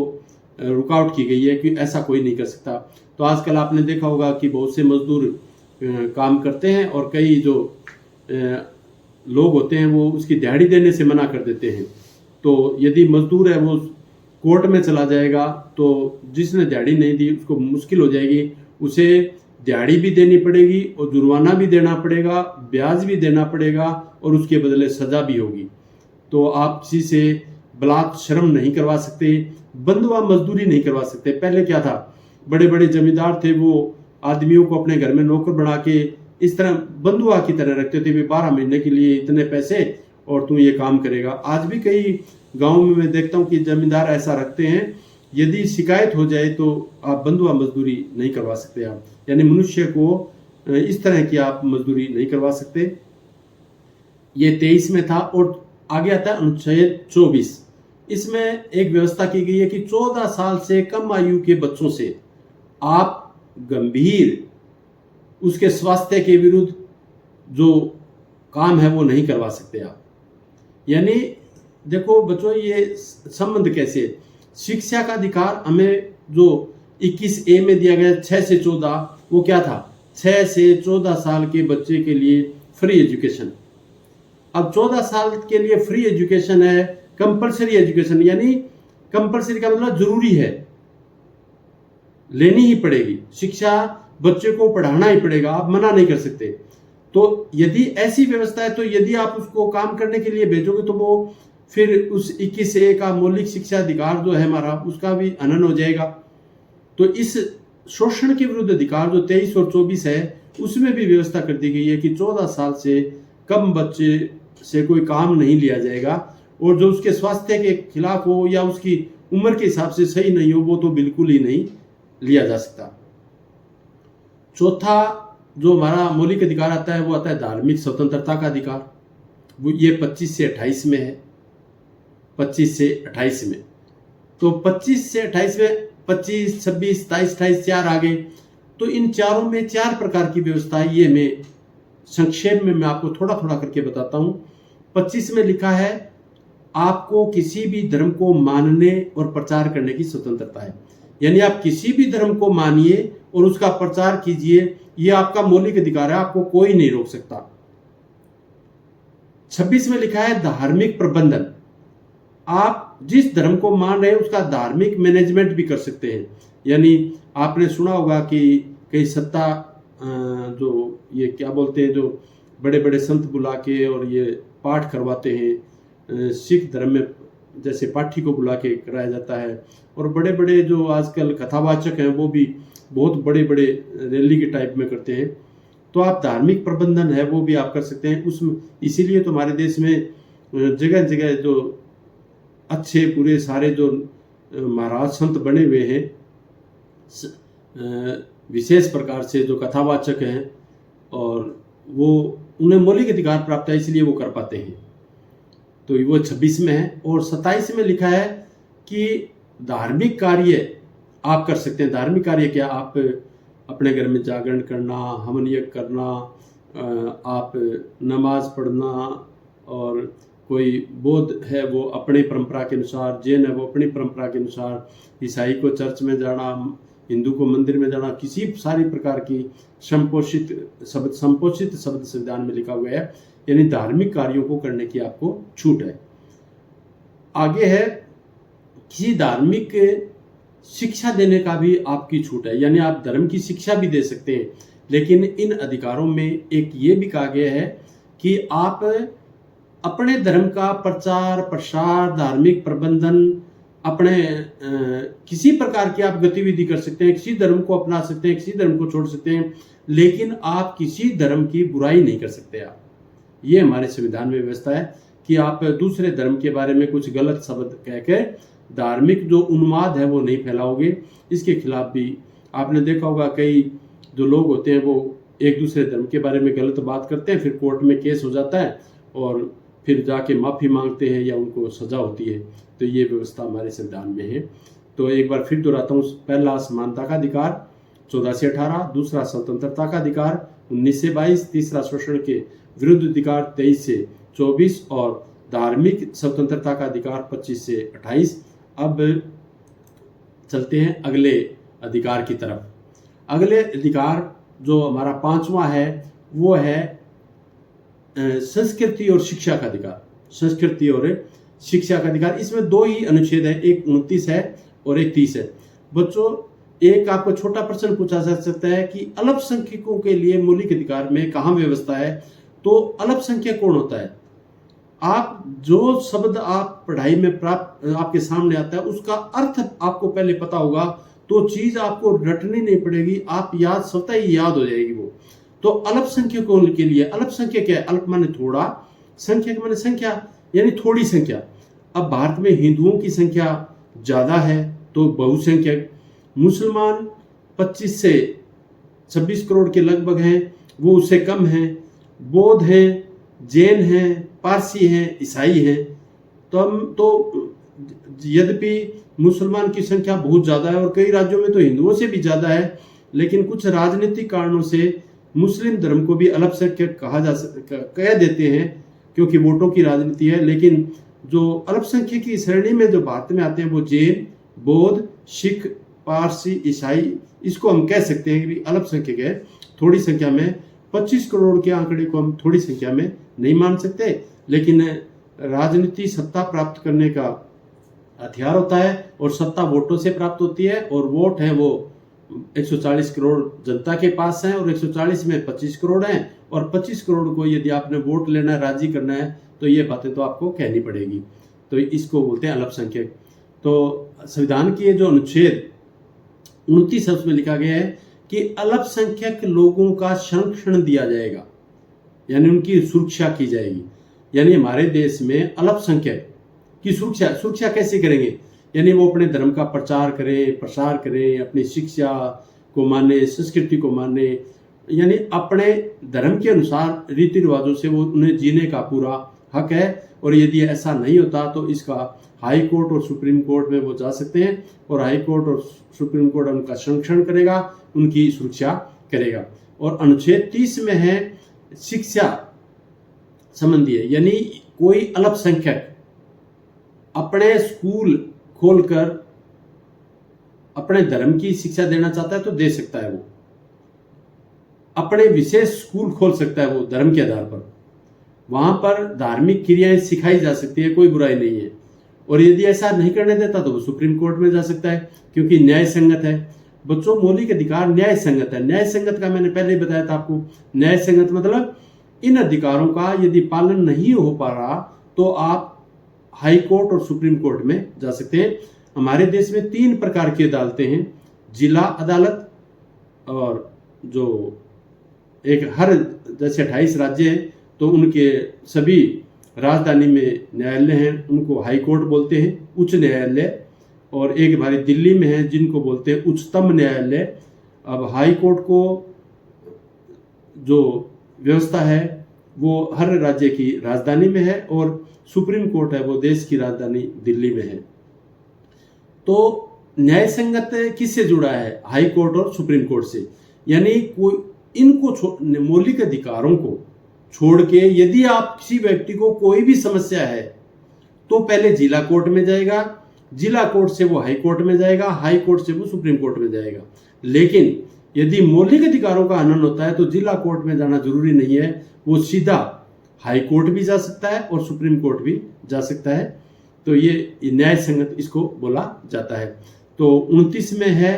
A: रुकावट की गई है कि ऐसा कोई नहीं कर सकता। तो आजकल आपने देखा होगा कि बहुत से मजदूर काम करते हैं और कई जो लोग होते हैं वो उसकी दिहाड़ी देने से मना कर देते हैं। तो यदि मजदूर है वो कोर्ट में चला जाएगा तो जिसने दिहाड़ी नहीं दी उसको मुश्किल हो जाएगी, उसे दिहाड़ी भी देनी पड़ेगी और जुर्माना भी देना पड़ेगा, ब्याज भी देना पड़ेगा और उसके बदले सज़ा भी होगी। तो आप किसी से बलात् शर्म नहीं करवा सकते, बंधुआ मजदूरी नहीं करवा सकते। पहले क्या था, बड़े बड़े जमींदार थे, वो आदमियों को अपने घर में नौकर बना के इस तरह बंधुआ की तरह रखते थे भी 12 महीने के लिए इतने पैसे और तू ये काम करेगा। आज भी कई गाँव में मैं देखता हूँ कि जमींदार ऐसा रखते हैं। यदि शिकायत हो जाए तो आप बंधुआ मजदूरी नहीं करवा सकते आप, यानी मनुष्य को इस तरह की आप मजदूरी नहीं करवा सकते। ये 23 में था। और आगे आता है अनुच्छेद 24। इसमें एक व्यवस्था की गई है कि 14 साल से कम आयु के बच्चों से आप गंभीर उसके स्वास्थ्य के विरुद्ध जो काम है वो नहीं करवा सकते आप। यानी देखो बच्चों, ये संबंध कैसे है? शिक्षा का अधिकार हमें जो 21A में दिया गया 6 से 14, वो क्या था? 6 से 14 साल के बच्चे के लिए फ्री एजुकेशन। अब 14 साल के लिए फ्री एजुकेशन है, कंपलसरी एजुकेशन, यानी कंपलसरी का मतलब जरूरी है, लेनी ही पड़ेगी शिक्षा, बच्चे को पढ़ाना ही पड़ेगा, आप मना नहीं कर सकते। तो यदि ऐसी व्यवस्था है तो यदि आप उसको काम करने के लिए भेजोगे तो वो फिर उस 21A का मौलिक शिक्षा अधिकार जो है हमारा, उसका भी हनन हो जाएगा। तो इस शोषण के विरुद्ध अधिकार जो 23 और 24 है उसमें भी व्यवस्था कर दी गई है कि 14 साल से कम बच्चे से कोई काम नहीं लिया जाएगा और जो उसके स्वास्थ्य के खिलाफ हो या उसकी उम्र के हिसाब से सही नहीं हो वो तो बिल्कुल ही नहीं लिया जा सकता। चौथा जो हमारा मौलिक अधिकार आता है वो आता है धार्मिक स्वतंत्रता का अधिकार। वो ये 25 से 28 में है, 25 से 28 में। तो 25 से 28 में 25, 26, 27, 28 4 आ गए। तो इन चारों में 4 प्रकार की व्यवस्था है। ये मैं संक्षेप में मैं आपको थोड़ा थोड़ा करके बताता हूँ। 25 में लिखा है आपको किसी भी धर्म को मानने और प्रचार करने की स्वतंत्रता है, यानी आप किसी भी धर्म को मानिए और उसका प्रचार कीजिए, ये आपका मौलिक अधिकार है, आपको कोई नहीं रोक सकता। 26 में लिखा है धार्मिक प्रबंधन, आप जिस धर्म को मान रहे हैं उसका धार्मिक मैनेजमेंट भी कर सकते हैं। यानी आपने सुना होगा कि कई सत्ता जो ये क्या बोलते हैं, जो बड़े बड़े संत बुला के और ये पाठ करवाते हैं, सिख धर्म में जैसे पाठी को बुला के कराया जाता है, और बड़े बड़े जो आजकल कथावाचक हैं वो भी बहुत बड़े बड़े रैली के टाइप में करते हैं। तो आप धार्मिक प्रबंधन है वो भी आप कर सकते हैं उसमें। इसीलिए तो हमारे देश में जगह जगह जो अच्छे पूरे सारे जो महाराज संत बने हुए हैं, विशेष प्रकार से जो कथावाचक हैं, और वो उन्हें मौलिक अधिकार प्राप्त है इसलिए वो कर पाते हैं। तो वो 26 में है। और 27 में लिखा है कि धार्मिक कार्य आप कर सकते हैं। धार्मिक कार्य क्या? आप अपने घर में जागरण करना, हवन यज्ञ करना, आप नमाज पढ़ना, और कोई बौद्ध है वो अपनी परंपरा के अनुसार, जैन है वो अपनी परंपरा के अनुसार, ईसाई को चर्च में जाना, हिंदू को मंदिर में जाना, किसी सारी प्रकार की संपोषित शब्द संविधान में लिखा हुआ है, यानी धार्मिक कार्यों को करने की आपको छूट है। आगे है किसी धार्मिक शिक्षा देने का भी आपकी छूट है, यानी आप धर्म की शिक्षा भी दे सकते हैं। लेकिन इन अधिकारों में एक ये भी कहा गया है कि आप अपने धर्म का प्रचार प्रसार, धार्मिक प्रबंधन, अपने किसी प्रकार की आप गतिविधि कर सकते हैं, किसी धर्म को अपना सकते हैं, किसी धर्म को छोड़ सकते हैं, लेकिन आप किसी धर्म की बुराई नहीं कर सकते। आप, ये हमारे संविधान में व्यवस्था है कि आप दूसरे धर्म के बारे में कुछ गलत शब्द कह के धार्मिक जो उन्माद है वो नहीं फैलाओगे। इसके खिलाफ भी आपने देखा होगा कई जो लोग होते हैं वो एक दूसरे धर्म के बारे में गलत बात करते हैं, फिर कोर्ट में केस हो जाता है और फिर जाके माफ़ी मांगते हैं या उनको सज़ा होती है। तो ये व्यवस्था हमारे संविधान में है। तो एक बार फिर दोहराता हूँ, पहला समानता का अधिकार 14 से 18, दूसरा स्वतंत्रता का अधिकार 19 से 22, तीसरा शोषण के विरुद्ध अधिकार 23 से 24, और धार्मिक स्वतंत्रता का अधिकार 25 से 28। अब चलते हैं अगले अधिकार की तरफ। अगले अधिकार जो हमारा 5वां है वो है संस्कृति और शिक्षा का अधिकार। संस्कृति और शिक्षा का अधिकार, इसमें 2 ही अनुच्छेद है, एक 29 है और एक 30 है। बच्चों, एक आपको छोटा प्रश्न पूछा जा सकता है कि अल्पसंख्यकों के लिए मौलिक अधिकार में कहाँ व्यवस्था है। तो अल्पसंख्यक कौन होता है? आप जो शब्द आप पढ़ाई में प्राप्त आपके सामने आता है उसका अर्थ आपको पहले पता होगा, तो चीज आपको रटनी नहीं पड़ेगी, आप याद स्वतः ही याद हो जाएगी वो। तो अल्पसंख्यकों के लिए, अल्पसंख्यक है, अल्प माने थोड़ा, संख्यक माने संख्या, यानी थोड़ी संख्या। अब भारत में हिंदुओं की संख्या ज्यादा है तो बहुसंख्यक, मुसलमान 25 से 26 करोड़ के लगभग हैं, वो उससे कम हैं, बौद्ध हैं, जैन हैं, पारसी हैं, ईसाई हैं। तो यद्यपि मुसलमान की संख्या बहुत ज़्यादा है और कई राज्यों में तो हिंदुओं से भी ज़्यादा है, लेकिन कुछ राजनीतिक कारणों से मुस्लिम धर्म को भी अल्पसंख्यक कह देते हैं क्योंकि वोटों की राजनीति है। लेकिन जो अल्पसंख्यक की श्रेणी में जो भारत में आते हैं वो जैन, बौद्ध, सिख, पारसी, ईसाई, इसको हम कह सकते हैं कि अल्पसंख्यक है, थोड़ी संख्या में। 25 करोड़ के आंकड़े को हम थोड़ी संख्या में नहीं मान सकते, लेकिन राजनीति सत्ता प्राप्त करने का हथियार होता है और सत्ता वोटों से प्राप्त होती है, और वोट है वो 140 करोड़ जनता के पास है और 140 में 25 करोड़ हैं, और 25 करोड़ को यदि आपने वोट लेना है, राजी करना है, तो ये बातें तो आपको कहनी पड़ेगी। तो इसको बोलते हैं अल्पसंख्यक। तो संविधान की जो अनुच्छेद 29 है उसमें लिखा गया है कि अल्पसंख्यक लोगों का संरक्षण दिया जाएगा, यानी उनकी सुरक्षा की जाएगी। यानी हमारे देश में अल्पसंख्यक की सुरक्षा कैसे करेंगे? यानी वो अपने धर्म का प्रचार करें, प्रसार करें, अपनी शिक्षा को माने, संस्कृति को माने, यानी अपने धर्म के अनुसार रीति रिवाजों से वो उन्हें जीने का पूरा हक है। और यदि ऐसा नहीं होता तो इसका हाई कोर्ट और सुप्रीम कोर्ट में वो जा सकते हैं, और हाई कोर्ट और सुप्रीम कोर्ट उनका संरक्षण करेगा, उनकी सुरक्षा करेगा। और अनुच्छेद 30 में है शिक्षा संबंधी है, यानी कोई अल्पसंख्यक अपने स्कूल खोलकर अपने धर्म की शिक्षा देना चाहता है तो दे सकता है, वो अपने विशेष स्कूल खोल सकता है वो धर्म के आधार पर, वहां पर धार्मिक क्रियाएं सिखाई जा सकती है, कोई बुराई नहीं है। और यदि ऐसा नहीं करने देता तो वो सुप्रीम कोर्ट में जा सकता है, क्योंकि न्याय संगत है। बच्चों, मौलिक अधिकार न्याय संगत है। न्याय संगत का मैंने पहले ही बताया था आपको। न्याय संगत मतलब इन अधिकारों का यदि पालन नहीं हो पा रहा तो आप हाई कोर्ट और सुप्रीम कोर्ट में जा सकते हैं। हमारे देश में 3 प्रकार की अदालतें हैं, जिला अदालत, और जो एक हर जैसे 28 राज्य हैं तो उनके सभी राजधानी में न्यायालय हैं, उनको हाई कोर्ट बोलते हैं, उच्च न्यायालय। और एक हमारी दिल्ली में है जिनको बोलते हैं उच्चतम न्यायालय। अब हाई कोर्ट को जो व्यवस्था है वो हर राज्य की राजधानी में है, और सुप्रीम कोर्ट है वो देश की राजधानी दिल्ली में है। तो न्याय संगत किससे जुड़ा है? हाई कोर्ट और सुप्रीम कोर्ट से। यानी कोई इनको मौलिक अधिकारों को छोड़ के यदि आप किसी व्यक्ति को कोई भी समस्या है तो पहले जिला कोर्ट में जाएगा, जिला कोर्ट से वो हाई कोर्ट में जाएगा, हाई कोर्ट से वो सुप्रीम कोर्ट में जाएगा। लेकिन यदि मौलिक अधिकारों का हनन होता है तो जिला कोर्ट में जाना जरूरी नहीं है, वो सीधा हाई कोर्ट भी जा सकता है और सुप्रीम कोर्ट भी जा सकता है। तो ये न्याय संगत इसको बोला जाता है। तो 29 में है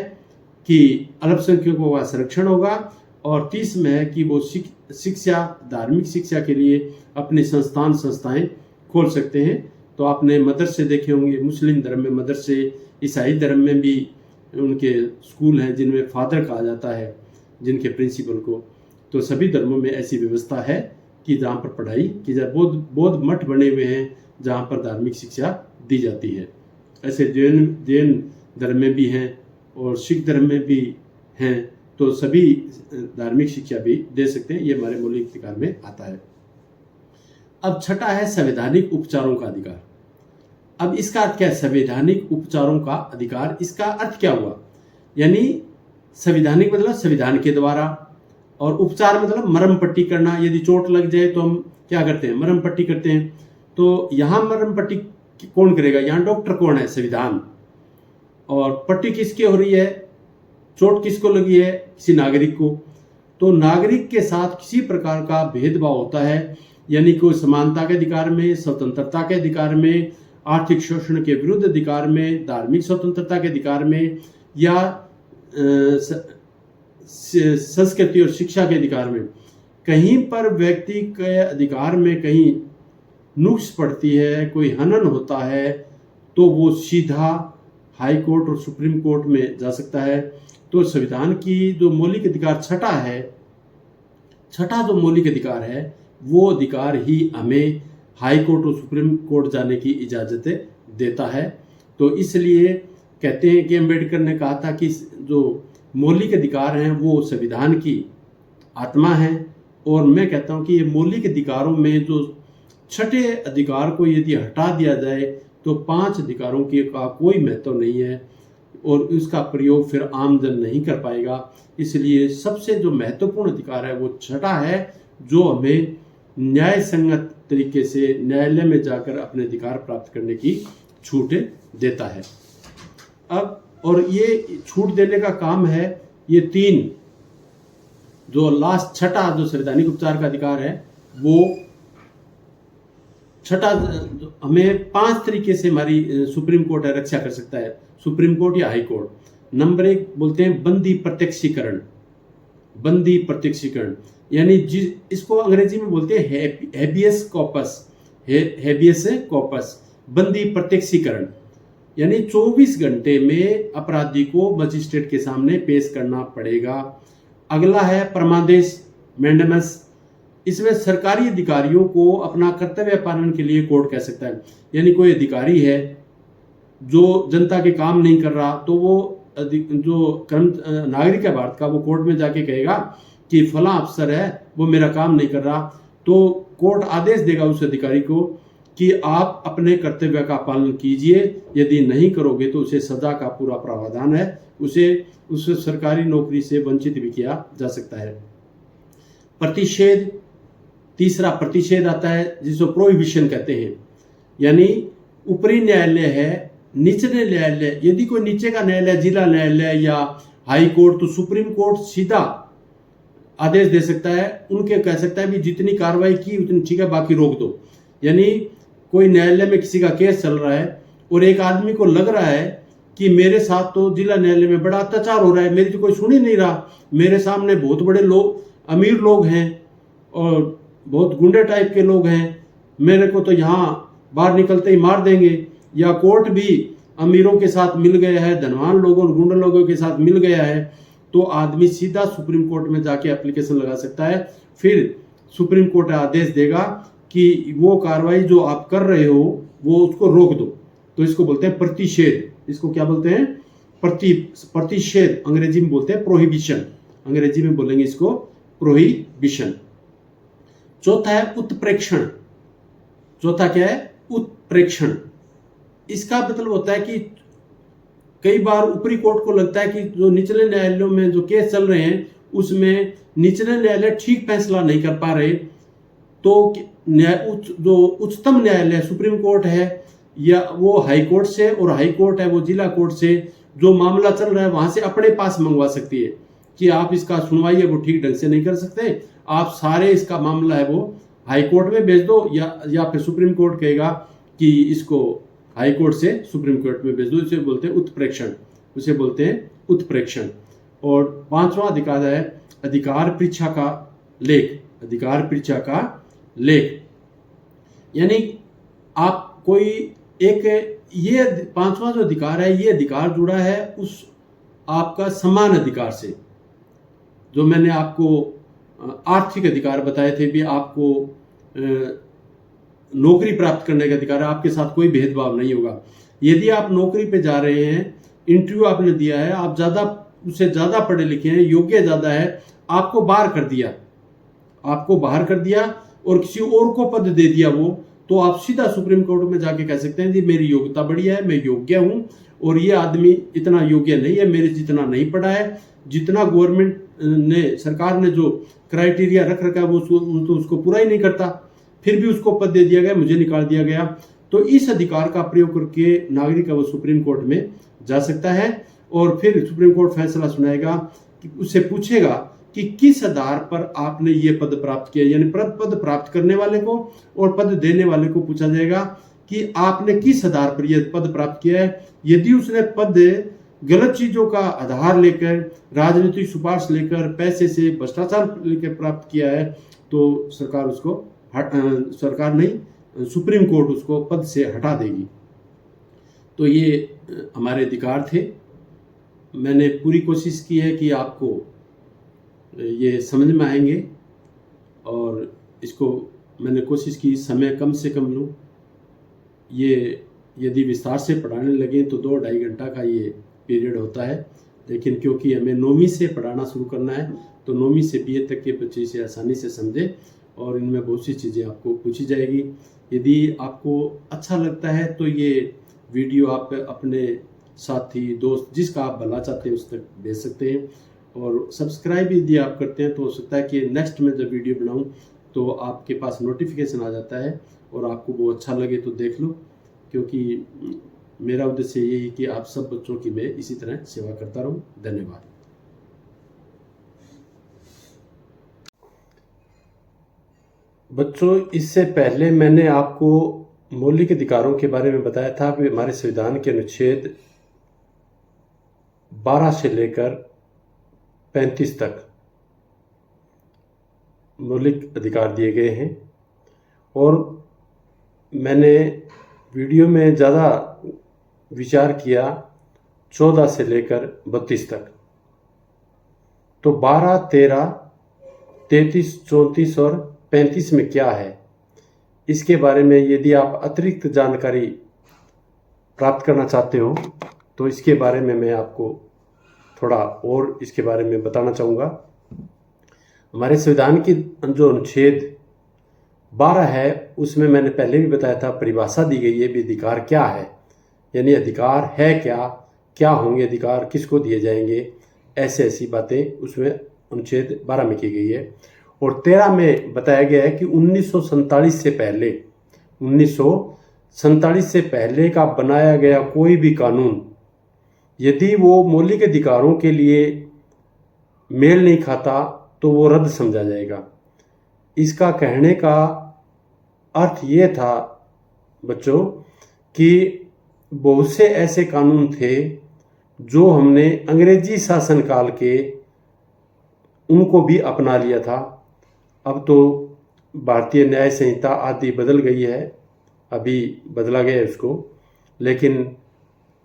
A: कि अल्पसंख्यकों का संरक्षण होगा, और 30 में है कि वो शिक्षा, धार्मिक शिक्षा के लिए अपने संस्थाएं खोल सकते हैं। तो आपने मदरसे देखे होंगे, मुस्लिम धर्म में मदरसे, ईसाई धर्म में भी उनके स्कूल हैं जिनमें फादर कहा जाता है जिनके प्रिंसिपल को। तो सभी धर्मों में ऐसी व्यवस्था है कि जहाँ पर पढ़ाई की जाए। बौद्ध मठ बने हुए हैं जहाँ पर धार्मिक शिक्षा दी जाती है। ऐसे जैन धर्म में भी हैं और सिख धर्म में भी हैं, तो सभी धार्मिक शिक्षा भी दे सकते हैं। ये हमारे मौलिक अधिकार में आता है। अब छठा है संवैधानिक उपचारों का अधिकार। अब इसका अर्थ क्या है? संवैधानिक उपचारों का अधिकार, इसका अर्थ क्या हुआ? यानी संवैधानिक मतलब संविधान के द्वारा, और उपचार मतलब मरहम पट्टी करना। यदि चोट लग जाए तो हम क्या करते हैं? मरहम पट्टी करते हैं। तो यहाँ मरहम पट्टी कौन करेगा? यहाँ डॉक्टर कौन है? संविधान। और पट्टी किसकी हो रही है? चोट किसको लगी है? किसी नागरिक को। तो नागरिक के साथ किसी प्रकार का भेदभाव होता है, यानी कोई समानता के अधिकार में, स्वतंत्रता के अधिकार में, आर्थिक शोषण के विरुद्ध अधिकार में, धार्मिक स्वतंत्रता के अधिकार में, या संस्कृति और शिक्षा के अधिकार में, कहीं पर व्यक्ति के अधिकार में कहीं नुक्स पड़ती है, कोई हनन होता है, तो वो सीधा हाई कोर्ट और सुप्रीम कोर्ट में जा सकता है। तो संविधान की जो मौलिक अधिकार छठा जो मौलिक अधिकार है, वो अधिकार ही हमें हाई कोर्ट और सुप्रीम कोर्ट जाने की इजाज़त देता है। तो इसलिए कहते हैं कि अम्बेडकर ने कहा था कि जो मौलिक अधिकार हैं वो संविधान की आत्मा है, और मैं कहता हूँ कि ये मौलिक अधिकारों में जो छठे अधिकार को यदि हटा दिया जाए तो 5 अधिकारों के का कोई महत्व नहीं है, और उसका प्रयोग फिर आम जन नहीं कर पाएगा। इसलिए सबसे जो महत्वपूर्ण अधिकार है वो छठा है, जो हमें न्याय संगत तरीके से न्यायालय में जाकर अपने अधिकार प्राप्त करने की छूट देता है। अब और ये छूट देने का काम है, ये 3 जो लास्ट छठा जो संवैधानिक उपचार का अधिकार है, वो छठा हमें 5 तरीके से हमारी सुप्रीम कोर्ट रक्षा कर सकता है, सुप्रीम कोर्ट या हाई कोर्ट। नंबर 1 बोलते हैं बंदी प्रत्यक्षीकरण। बंदी प्रत्यक्षीकरण यानी इसको अंग्रेजी में बोलते हैं हेबियस कॉर्पस। हेबियस कॉर्पस, बंदी प्रत्यक्षीकरण, यानी 24 घंटे में अपराधी को मजिस्ट्रेट के सामने पेश करना पड़ेगा। अगला है परमादेश, मैंडेमस। इसमें सरकारी अधिकारियों को अपना कर्तव्य पालन के लिए कोर्ट कह सकता है, यानी कोई अधिकारी है जो जनता के काम नहीं कर रहा, तो वो जो नागरिक है भारत का, वो कोर्ट में जाके कहेगा कि फला अफसर है वो मेरा काम नहीं कर रहा, तो कोर्ट आदेश देगा उस अधिकारी को कि आप अपने कर्तव्य का पालन कीजिए, यदि नहीं करोगे तो उसे सजा का पूरा प्रावधान है, उसे सरकारी नौकरी से वंचित भी किया जा सकता है। प्रतिषेध, तीसरा प्रतिषेध आता है जिसको प्रोहिबिशन कहते हैं, यानी ऊपरी न्यायालय है, निचले न्यायालय, यदि कोई नीचे का न्यायालय, जिला न्यायालय या हाई कोर्ट, तो सुप्रीम कोर्ट सीधा आदेश दे सकता है, उनके कह सकता है भी जितनी कार्रवाई की उतनी ठीक है, बाकी रोक दो। यानी कोई न्यायालय में किसी का केस चल रहा है और एक आदमी को लग रहा है कि मेरे साथ तो जिला न्यायालय में बड़ा अत्याचार हो रहा है, मेरी तो कोई सुन ही नहीं रहा, मेरे सामने बहुत बड़े लोग, अमीर लोग हैं और बहुत गुंडे टाइप के लोग हैं, मेरे को तो यहाँ बाहर निकलते ही मार देंगे, या कोर्ट भी अमीरों के साथ मिल गया है, धनवान लोगों और गुंडे लोगों के साथ मिल गया है, तो आदमी सीधा सुप्रीम कोर्ट में जाके एप्लीकेशन लगा सकता है। फिर सुप्रीम कोर्ट आदेश देगा कि वो कार्रवाई जो आप कर रहे हो वो उसको रोक दो। तो इसको बोलते हैं प्रतिषेध। इसको क्या बोलते हैं? प्रतिषेध। अंग्रेजी में बोलते हैं प्रोहिबिशन, अंग्रेजी में बोलेंगे इसको प्रोहिबिशन। चौथा है उत्प्रेक्षण। चौथा क्या है? उत्प्रेक्षण। इसका मतलब होता है कि कई बार ऊपरी कोर्ट को लगता है कि जो निचले न्यायालयों में जो केस चल रहे हैं उसमें निचले न्यायालय ठीक फैसला नहीं कर पा रहे, तो जो उच्चतम न्यायालय सुप्रीम कोर्ट है या वो हाई कोर्ट से, और हाई कोर्ट है वो जिला कोर्ट से, जो मामला चल रहा है वहां से अपने पास मंगवा सकती है कि आप इसका सुनवाई है वो ठीक ढंग से नहीं कर सकते, आप सारे इसका मामला है वो हाई कोर्ट में भेज दो, या फिर सुप्रीम कोर्ट कहेगा कि इसको हाई कोर्ट से सुप्रीम कोर्ट में भेज दो। इसे बोलते हैं उत्प्रेक्षण, उसे बोलते हैं उत्प्रेक्षण। और 5वां अधिकार है अधिकार परीक्षा का लेख। अधिकार परीक्षा का लेख यानी आप कोई एक, ये 5वां जो अधिकार है, ये अधिकार जुड़ा है उस आपका समान अधिकार से, जो मैंने आपको आर्थिक अधिकार बताए थे भी, आपको नौकरी प्राप्त करने का अधिकार है, आपके साथ कोई भेदभाव नहीं होगा। यदि आप नौकरी पे जा रहे हैं, इंटरव्यू आपने दिया है, आप ज़्यादा उससे ज़्यादा पढ़े लिखे हैं, योग्य ज़्यादा है, आपको बाहर कर दिया, आपको बाहर कर दिया और किसी और को पद दे दिया वो, तो आप सीधा सुप्रीम कोर्ट में जाके कह सकते हैं जी मेरी योग्यता बढ़िया है, मैं योग्य हूँ और ये आदमी इतना योग्य नहीं है, मेरे जितना नहीं पढ़ा है, जितना गवर्नमेंट ने, सरकार ने जो क्राइटेरिया रख रखा है वो तो उसको पूरा ही नहीं करता। फिर भी उसको पद दे दिया गया, मुझे निकाल दिया गया। तो इस अधिकार का प्रयोग करके नागरिक वो सुप्रीम कोर्ट में जा सकता है और फिर सुप्रीम कोर्ट फैसला सुनाएगा कि उससे पूछेगा कि किस आधार पर आपने ये पद प्राप्त किया, यानी पद प्राप्त करने वाले को और पद देने वाले को पूछा जाएगा कि आपने किस आधार पर यह पद प्राप्त किया है। यदि उसने पद गलत चीजों का आधार लेकर, राजनीतिक सुपारिश लेकर, पैसे से भ्रष्टाचार लेकर प्राप्त किया है तो सरकार नहीं, सुप्रीम कोर्ट उसको पद से हटा देगी। तो ये हमारे अधिकार थे। मैंने पूरी कोशिश की है कि आपको ये समझ में आएंगे और इसको मैंने कोशिश की समय कम से कम लूँ। ये यदि विस्तार से पढ़ाने लगे तो 2-2.5 घंटा का ये पीरियड होता है, लेकिन क्योंकि हमें 9वीं से पढ़ाना शुरू करना है तो 9वीं से BA तक के बच्चे इसे आसानी से समझे और इनमें बहुत सी चीज़ें आपको पूछी जाएगी। यदि आपको अच्छा लगता है तो ये वीडियो आप अपने साथी, दोस्त, जिसका आप भला चाहते हैं उस तक भेज सकते हैं और सब्सक्राइब यदि आप करते हैं तो हो सकता है कि नेक्स्ट में जब वीडियो बनाऊं तो आपके पास नोटिफिकेशन आ जाता है और आपको वो अच्छा लगे तो देख लो, क्योंकि मेरा उद्देश्य यही है कि आप सब बच्चों की मैं इसी तरह सेवा करता रहूं। धन्यवाद। बच्चों, इससे पहले मैंने आपको मौलिक अधिकारों के बारे में बताया था कि हमारे संविधान के अनुच्छेद 12 से लेकर 35 तक मौलिक अधिकार दिए गए हैं और मैंने वीडियो में ज़्यादा विचार किया 14 से लेकर 32 तक। तो 12, 13, 33, 34 और 35 में क्या है, इसके बारे में यदि आप अतिरिक्त जानकारी प्राप्त करना चाहते हो तो इसके बारे में मैं आपको थोड़ा और इसके बारे में बताना चाहूँगा। हमारे संविधान की जो अनुच्छेद 12 है उसमें मैंने पहले भी बताया था, परिभाषा दी गई है भी अधिकार क्या है, यानी अधिकार है क्या, क्या होंगे अधिकार, किसको दिए जाएंगे, ऐसी बातें उसमें अनुच्छेद 12 में की गई है। और 13 में बताया गया है कि 1947 से पहले का बनाया गया कोई भी कानून यदि वो मौलिक अधिकारों के लिए मेल नहीं खाता तो वो रद्द समझा जाएगा। इसका कहने का अर्थ ये था बच्चों कि बहुत से ऐसे कानून थे जो हमने अंग्रेजी शासनकाल के उनको भी अपना लिया था। अब तो भारतीय न्याय संहिता आदि बदल गई है, अभी बदला गया है उसको, लेकिन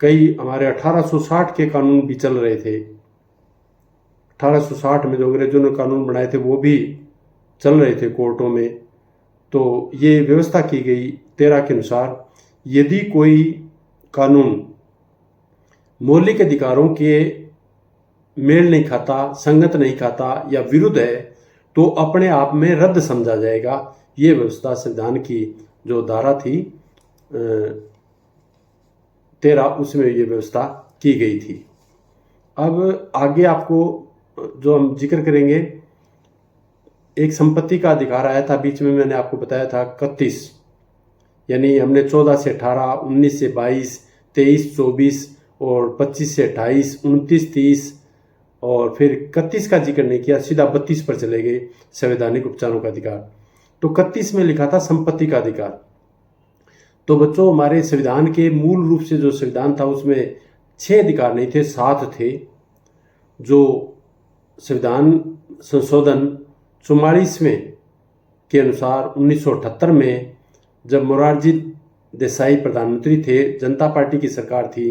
A: कई हमारे 1860 के कानून भी चल रहे थे। 1860 में जो अंग्रेजों ने कानून बनाए थे वो भी चल रहे थे कोर्टों में। तो ये व्यवस्था की गई 13 के अनुसार, यदि कोई कानून मौलिक अधिकारों के मेल नहीं खाता, संगत नहीं खाता या विरुद्ध है तो अपने आप में रद्द समझा जाएगा। ये व्यवस्था संविधान की जो धारा थी 13 उसमें ये व्यवस्था की गई थी। अब आगे आपको जो हम जिक्र करेंगे, एक संपत्ति का अधिकार आया था बीच में, मैंने आपको बताया था 31, यानी हमने 14 से 18, 19 से 22, 23, 24 और 25 से 28, 29, 30 और फिर 31 का जिक्र नहीं किया, सीधा 32 पर चले गए, संवैधानिक उपचारों का अधिकार। तो 31 में लिखा था संपत्ति का अधिकार। तो बच्चों, हमारे संविधान के मूल रूप से जो संविधान था उसमें 6 अधिकार नहीं थे, 7 थे। जो संविधान संशोधन 44वें के अनुसार 1978 में जब मोरारजी देसाई प्रधानमंत्री थे, जनता पार्टी की सरकार थी,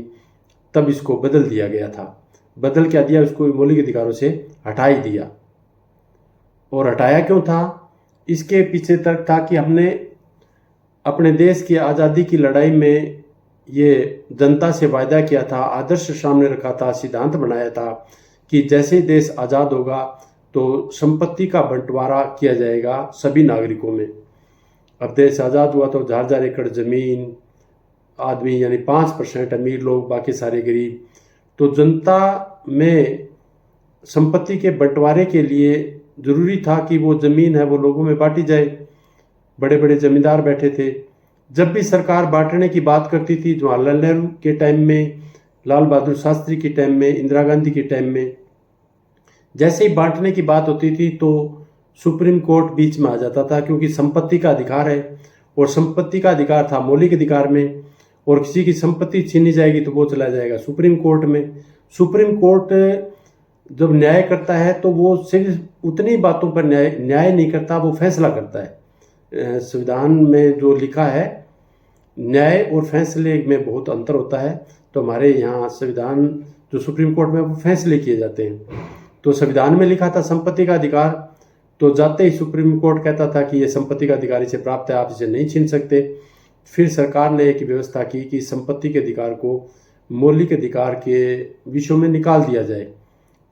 A: तब इसको बदल दिया गया था। बदल क्या दिया, उसको मौलिक अधिकारों से हटा ही दिया। और हटाया क्यों था? इसके पीछे तर्क था कि हमने अपने देश की आज़ादी की लड़ाई में ये जनता से वायदा किया था, आदर्श सामने रखा था, सिद्धांत बनाया था कि जैसे ही देश आज़ाद होगा तो संपत्ति का बंटवारा किया जाएगा सभी नागरिकों में। अब देश आज़ाद हुआ तो 1000 एकड़ ज़मीन आदमी, यानी 5% अमीर लोग, बाकी सारे गरीब। तो जनता में संपत्ति के बंटवारे के लिए ज़रूरी था कि वो ज़मीन है वो लोगों में बांटी जाए। बड़े बड़े जमींदार बैठे थे। जब भी सरकार बांटने की बात करती थी, जवाहरलाल नेहरू के टाइम में, लाल बहादुर शास्त्री के टाइम में, इंदिरा गांधी के टाइम में, जैसे ही बांटने की बात होती थी तो सुप्रीम कोर्ट बीच में आ जाता था, क्योंकि संपत्ति का अधिकार है और संपत्ति का अधिकार था मौलिक अधिकार में, और किसी की संपत्ति छीनी जाएगी तो वो चला जाएगा सुप्रीम कोर्ट में। सुप्रीम कोर्ट जब न्याय करता है तो वो सिर्फ उतनी बातों पर न्याय नहीं करता, वो फैसला करता है। संविधान में जो लिखा है, न्याय और फैसले में बहुत अंतर होता है। तो हमारे यहाँ संविधान जो सुप्रीम कोर्ट में वो फैसले किए जाते हैं। तो संविधान में लिखा था संपत्ति का अधिकार, तो जाते ही सुप्रीम कोर्ट कहता था कि ये संपत्ति का अधिकार इसे प्राप्त है, आप इसे नहीं छीन सकते। फिर सरकार ने एक व्यवस्था की कि संपत्ति के अधिकार को मौलिक अधिकार के विषयों में निकाल दिया जाए।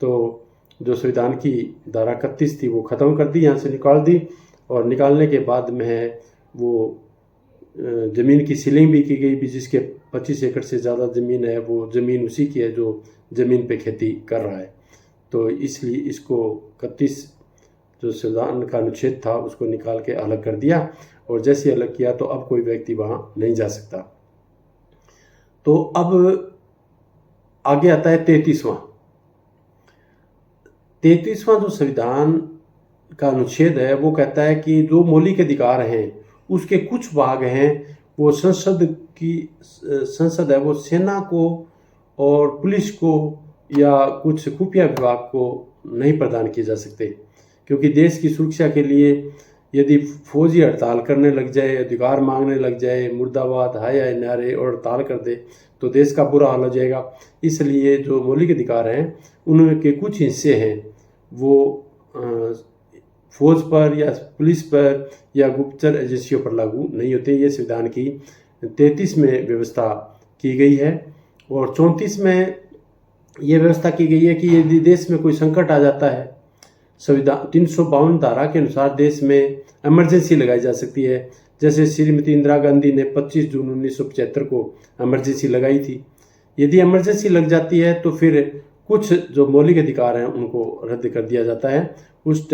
A: तो जो संविधान की धारा 31 थी वो ख़त्म कर दी, यहाँ से निकाल दी, और निकालने के बाद में वो ज़मीन की सीलिंग भी की गई भी, जिसके 25 एकड़ से ज़्यादा ज़मीन है वो ज़मीन उसी की है जो ज़मीन पे खेती कर रहा है। तो इसलिए इसको 31 जो संविधान का अनुच्छेद था उसको निकाल के अलग कर दिया, और जैसे अलग किया तो अब कोई व्यक्ति वहाँ नहीं जा सकता। तो अब आगे आता है 33वां जो संविधान का अनुच्छेद है, वो कहता है कि जो मौलिक अधिकार हैं उसके कुछ भाग हैं वो संसद है वो सेना को और पुलिस को या कुछ खुफिया विभाग को नहीं प्रदान किए जा सकते, क्योंकि देश की सुरक्षा के लिए यदि फौजी हड़ताल करने लग जाए, अधिकार मांगने लग जाए, मुर्दाबाद हाय हाय नारे और हड़ताल कर दे तो देश का बुरा हाल हो जाएगा। इसलिए जो मौलिक अधिकार हैं उनके कुछ हिस्से हैं वो फौज पर या पुलिस पर या गुप्तचर एजेंसियों पर लागू नहीं होते। ये संविधान की 33 में व्यवस्था की गई है। और 34 में ये व्यवस्था की गई है कि यदि देश में कोई संकट आ जाता है, संविधान 352 धारा के अनुसार देश में इमरजेंसी लगाई जा सकती है। जैसे श्रीमती इंदिरा गांधी ने 25 जून 1975 को इमरजेंसी लगाई थी। यदि इमरजेंसी लग जाती है तो फिर कुछ जो मौलिक अधिकार हैं उनको रद्द कर दिया जाता है। उस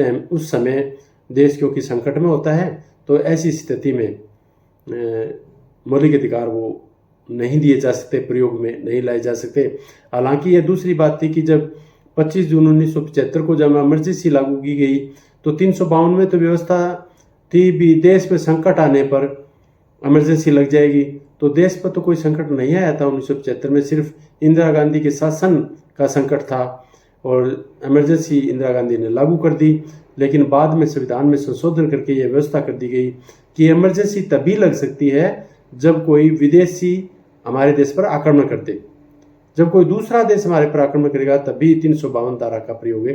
A: समय देश क्योंकि संकट में होता है, तो ऐसी स्थिति में मौलिक अधिकार वो नहीं दिए जा सकते, प्रयोग में नहीं लाए जा सकते। हालांकि ये दूसरी बात थी कि जब 25 जून 1975 को जब इमरजेंसी लागू की गई तो 352 में तो व्यवस्था थी भी देश में संकट आने पर इमरजेंसी लग जाएगी। तो देश पर तो कोई संकट नहीं आया था 1975 में, सिर्फ इंदिरा गांधी के शासन का संकट था और इमरजेंसी इंदिरा गांधी ने लागू कर दी। लेकिन बाद में संविधान में संशोधन करके यह व्यवस्था कर दी गई कि इमरजेंसी तभी लग सकती है जब कोई विदेशी हमारे देश पर आक्रमण कर दे। जब कोई दूसरा देश हमारे पर आक्रमण करेगा तभी 352 धारा का प्रयोग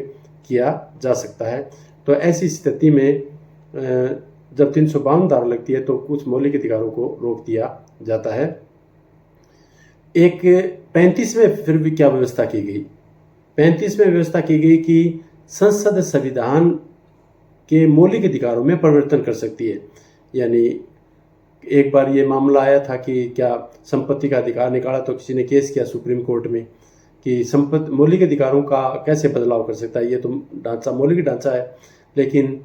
A: किया जा सकता है। तो ऐसी स्थिति में जब 352 धारा लगती है तो कुछ मौलिक अधिकारों को रोक दिया जाता है। एक 35 में फिर भी क्या व्यवस्था की गई? 35 में व्यवस्था की गई कि संसद संविधान के मौलिक अधिकारों में परिवर्तन कर सकती है। यानी एक बार ये मामला आया था कि क्या संपत्ति का अधिकार निकाला, तो किसी ने केस किया सुप्रीम कोर्ट में कि संपत्ति मौलिक अधिकारों का कैसे बदलाव कर सकता है, ये तो ढांचा मौलिक ढांचा है। लेकिन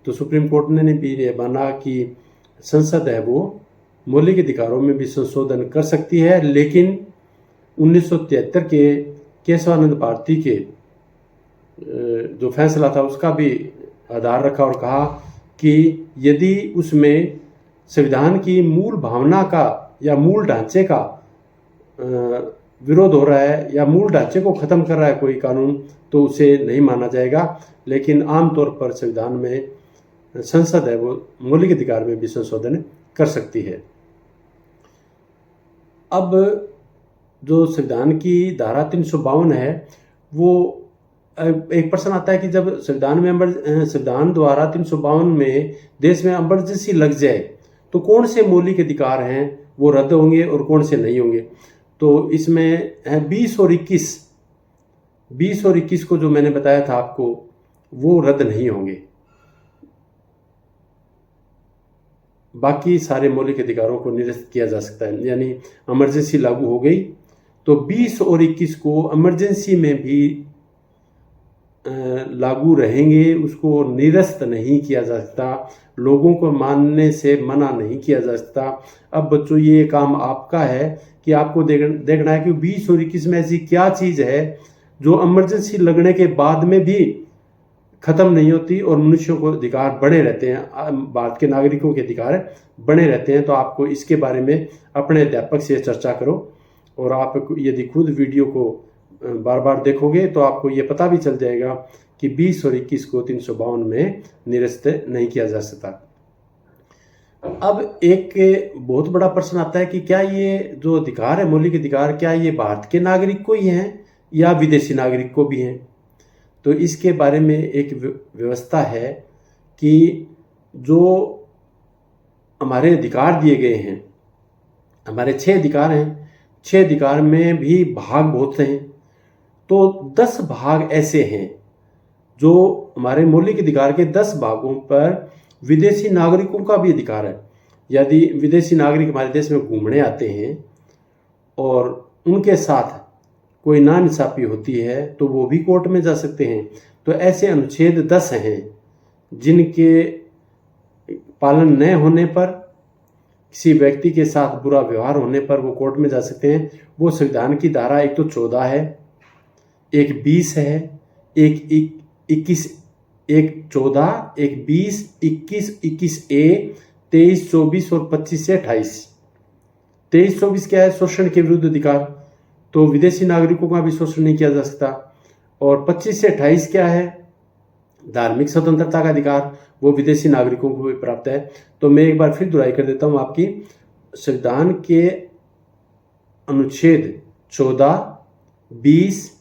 A: तो सुप्रीम कोर्ट ने भी ये माना कि संसद है वो मौलिक अधिकारों में भी संशोधन कर सकती है। लेकिन 1973 के केशवानंद भारती के जो फैसला था उसका भी आधार रखा और कहा कि यदि उसमें संविधान की मूल भावना का या मूल ढांचे का विरोध हो रहा है या मूल ढांचे को ख़त्म कर रहा है कोई कानून, तो उसे नहीं माना जाएगा। लेकिन आमतौर पर संविधान में संसद है वो मौलिक अधिकार में भी संशोधन कर सकती है। अब जो संविधान की धारा 352 है वो एक प्रश्न आता है कि जब संविधान द्वारा 352 में देश में इमरजेंसी लग जाए तो कौन से मौलिक अधिकार हैं वो रद्द होंगे और कौन से नहीं होंगे। तो इसमें है 20 और 21 को जो मैंने बताया था आपको वो रद्द नहीं होंगे। बाकी सारे मौलिक अधिकारों को निरस्त किया जा सकता है। यानी इमरजेंसी लागू हो गई तो 20 और 21 को इमरजेंसी में भी लागू रहेंगे, उसको निरस्त नहीं किया जा सकता, लोगों को मानने से मना नहीं किया जा सकता। अब बच्चों ये काम आपका है कि आपको देखना है कि 20 और 21 में ऐसी क्या चीज़ है जो इमरजेंसी लगने के बाद में भी खत्म नहीं होती और मनुष्यों को अधिकार बने रहते हैं, भारत के नागरिकों के अधिकार बने रहते हैं। तो आपको इसके बारे में अपने अध्यापक से चर्चा करो, और आप यदि खुद वीडियो को बार बार देखोगे तो आपको ये पता भी चल जाएगा कि 20 और 21 को 352 में निरस्त नहीं किया जा सकता। अब एक बहुत बड़ा प्रश्न आता है कि क्या ये जो अधिकार है, मौलिक अधिकार, क्या ये भारत के नागरिक को ही हैं या विदेशी नागरिक को भी हैं? तो इसके बारे में एक व्यवस्था है कि जो हमारे अधिकार दिए गए हैं, हमारे 6 अधिकार हैं, 6 अधिकार में भी भाग बहुत हैं, तो 10 भाग ऐसे हैं जो हमारे मौलिक अधिकार के 10 भागों पर विदेशी नागरिकों का भी अधिकार है। यदि विदेशी नागरिक हमारे देश में घूमने आते हैं और उनके साथ कोई नाइंसाफी होती है तो वो भी कोर्ट में जा सकते हैं। तो ऐसे अनुच्छेद 10 हैं जिनके पालन न होने पर, किसी व्यक्ति के साथ बुरा व्यवहार होने पर वो कोर्ट में जा सकते हैं। वो संविधान की धारा एक तो 14 है, एक 20 है, एक 21, एक 14, एक 20, 21, 21A, 23, 24 और 25 से 28। 23, 24 क्या है? शोषण के विरुद्ध अधिकार, तो विदेशी नागरिकों का भी शोषण नहीं किया जा सकता। और 25 से 28 क्या है? धार्मिक स्वतंत्रता का अधिकार, वो विदेशी नागरिकों को भी प्राप्त है। तो मैं एक बार फिर दुहराई कर देता हूँ आपकी, संविधान के अनुच्छेद 14, 20,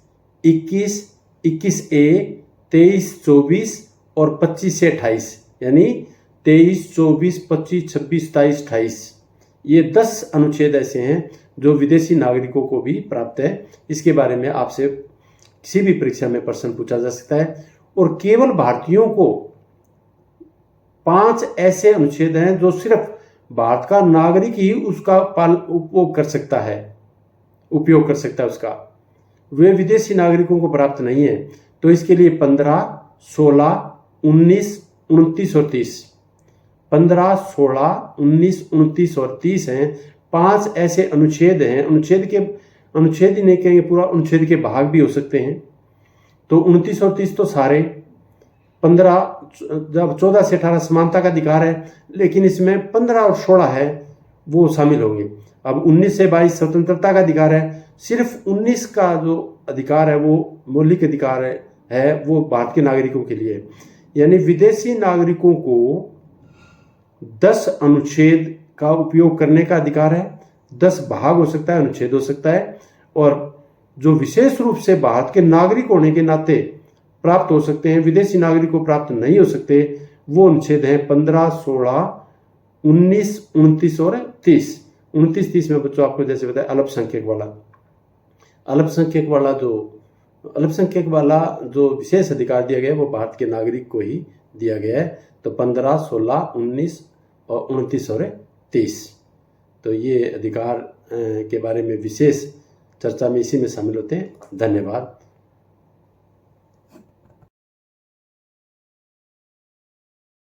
A: 21, 21A, 23, 24 और 25 से 28, यानी 23, 24, 25, 26, 27, 28, ये 10 अनुच्छेद ऐसे हैं जो विदेशी नागरिकों को भी प्राप्त है। इसके बारे में आपसे किसी भी परीक्षा में प्रश्न पूछा जा सकता है। और केवल भारतीयों को 5 ऐसे अनुच्छेद हैं जो सिर्फ भारत का नागरिक ही उसका उपयोग कर सकता है उसका, वे विदेशी नागरिकों को प्राप्त नहीं है। तो इसके लिए 15, 16, 19, 29 और 30, 15, 16, 19, 29 और 30 हैं। 5 ऐसे अनुच्छेद हैं, अनुच्छेद ही नहीं कहेंगे, पूरा अनुच्छेद के भाग भी हो सकते हैं। तो 29 और 30 तो सारे, 15, जब 14 से 18 समानता का अधिकार है, लेकिन इसमें 15 और 16 है वो शामिल होंगे। अब 19 से 22 स्वतंत्रता का अधिकार है, सिर्फ 19 का जो अधिकार है वो मौलिक अधिकार है वो भारत के नागरिकों के लिए। यानी विदेशी नागरिकों को 10 अनुच्छेद का उपयोग करने का अधिकार है, 10 भाग हो सकता है, अनुच्छेद हो सकता है। और जो विशेष रूप से भारत के नागरिक होने के नाते प्राप्त हो सकते हैं, विदेशी नागरिक को प्राप्त नहीं हो सकते, वो अनुच्छेद हैं 15, 16, 19, 29 और 30। 29, 30 में बच्चों आपको जैसे बताया अल्पसंख्यक वाला जो विशेष अधिकार दिया गया है वो भारत के नागरिक को ही दिया गया है। तो 15, 16, 19 और 29 और 30, तो ये अधिकार के बारे में विशेष चर्चा में इसी में शामिल होते हैं। धन्यवाद।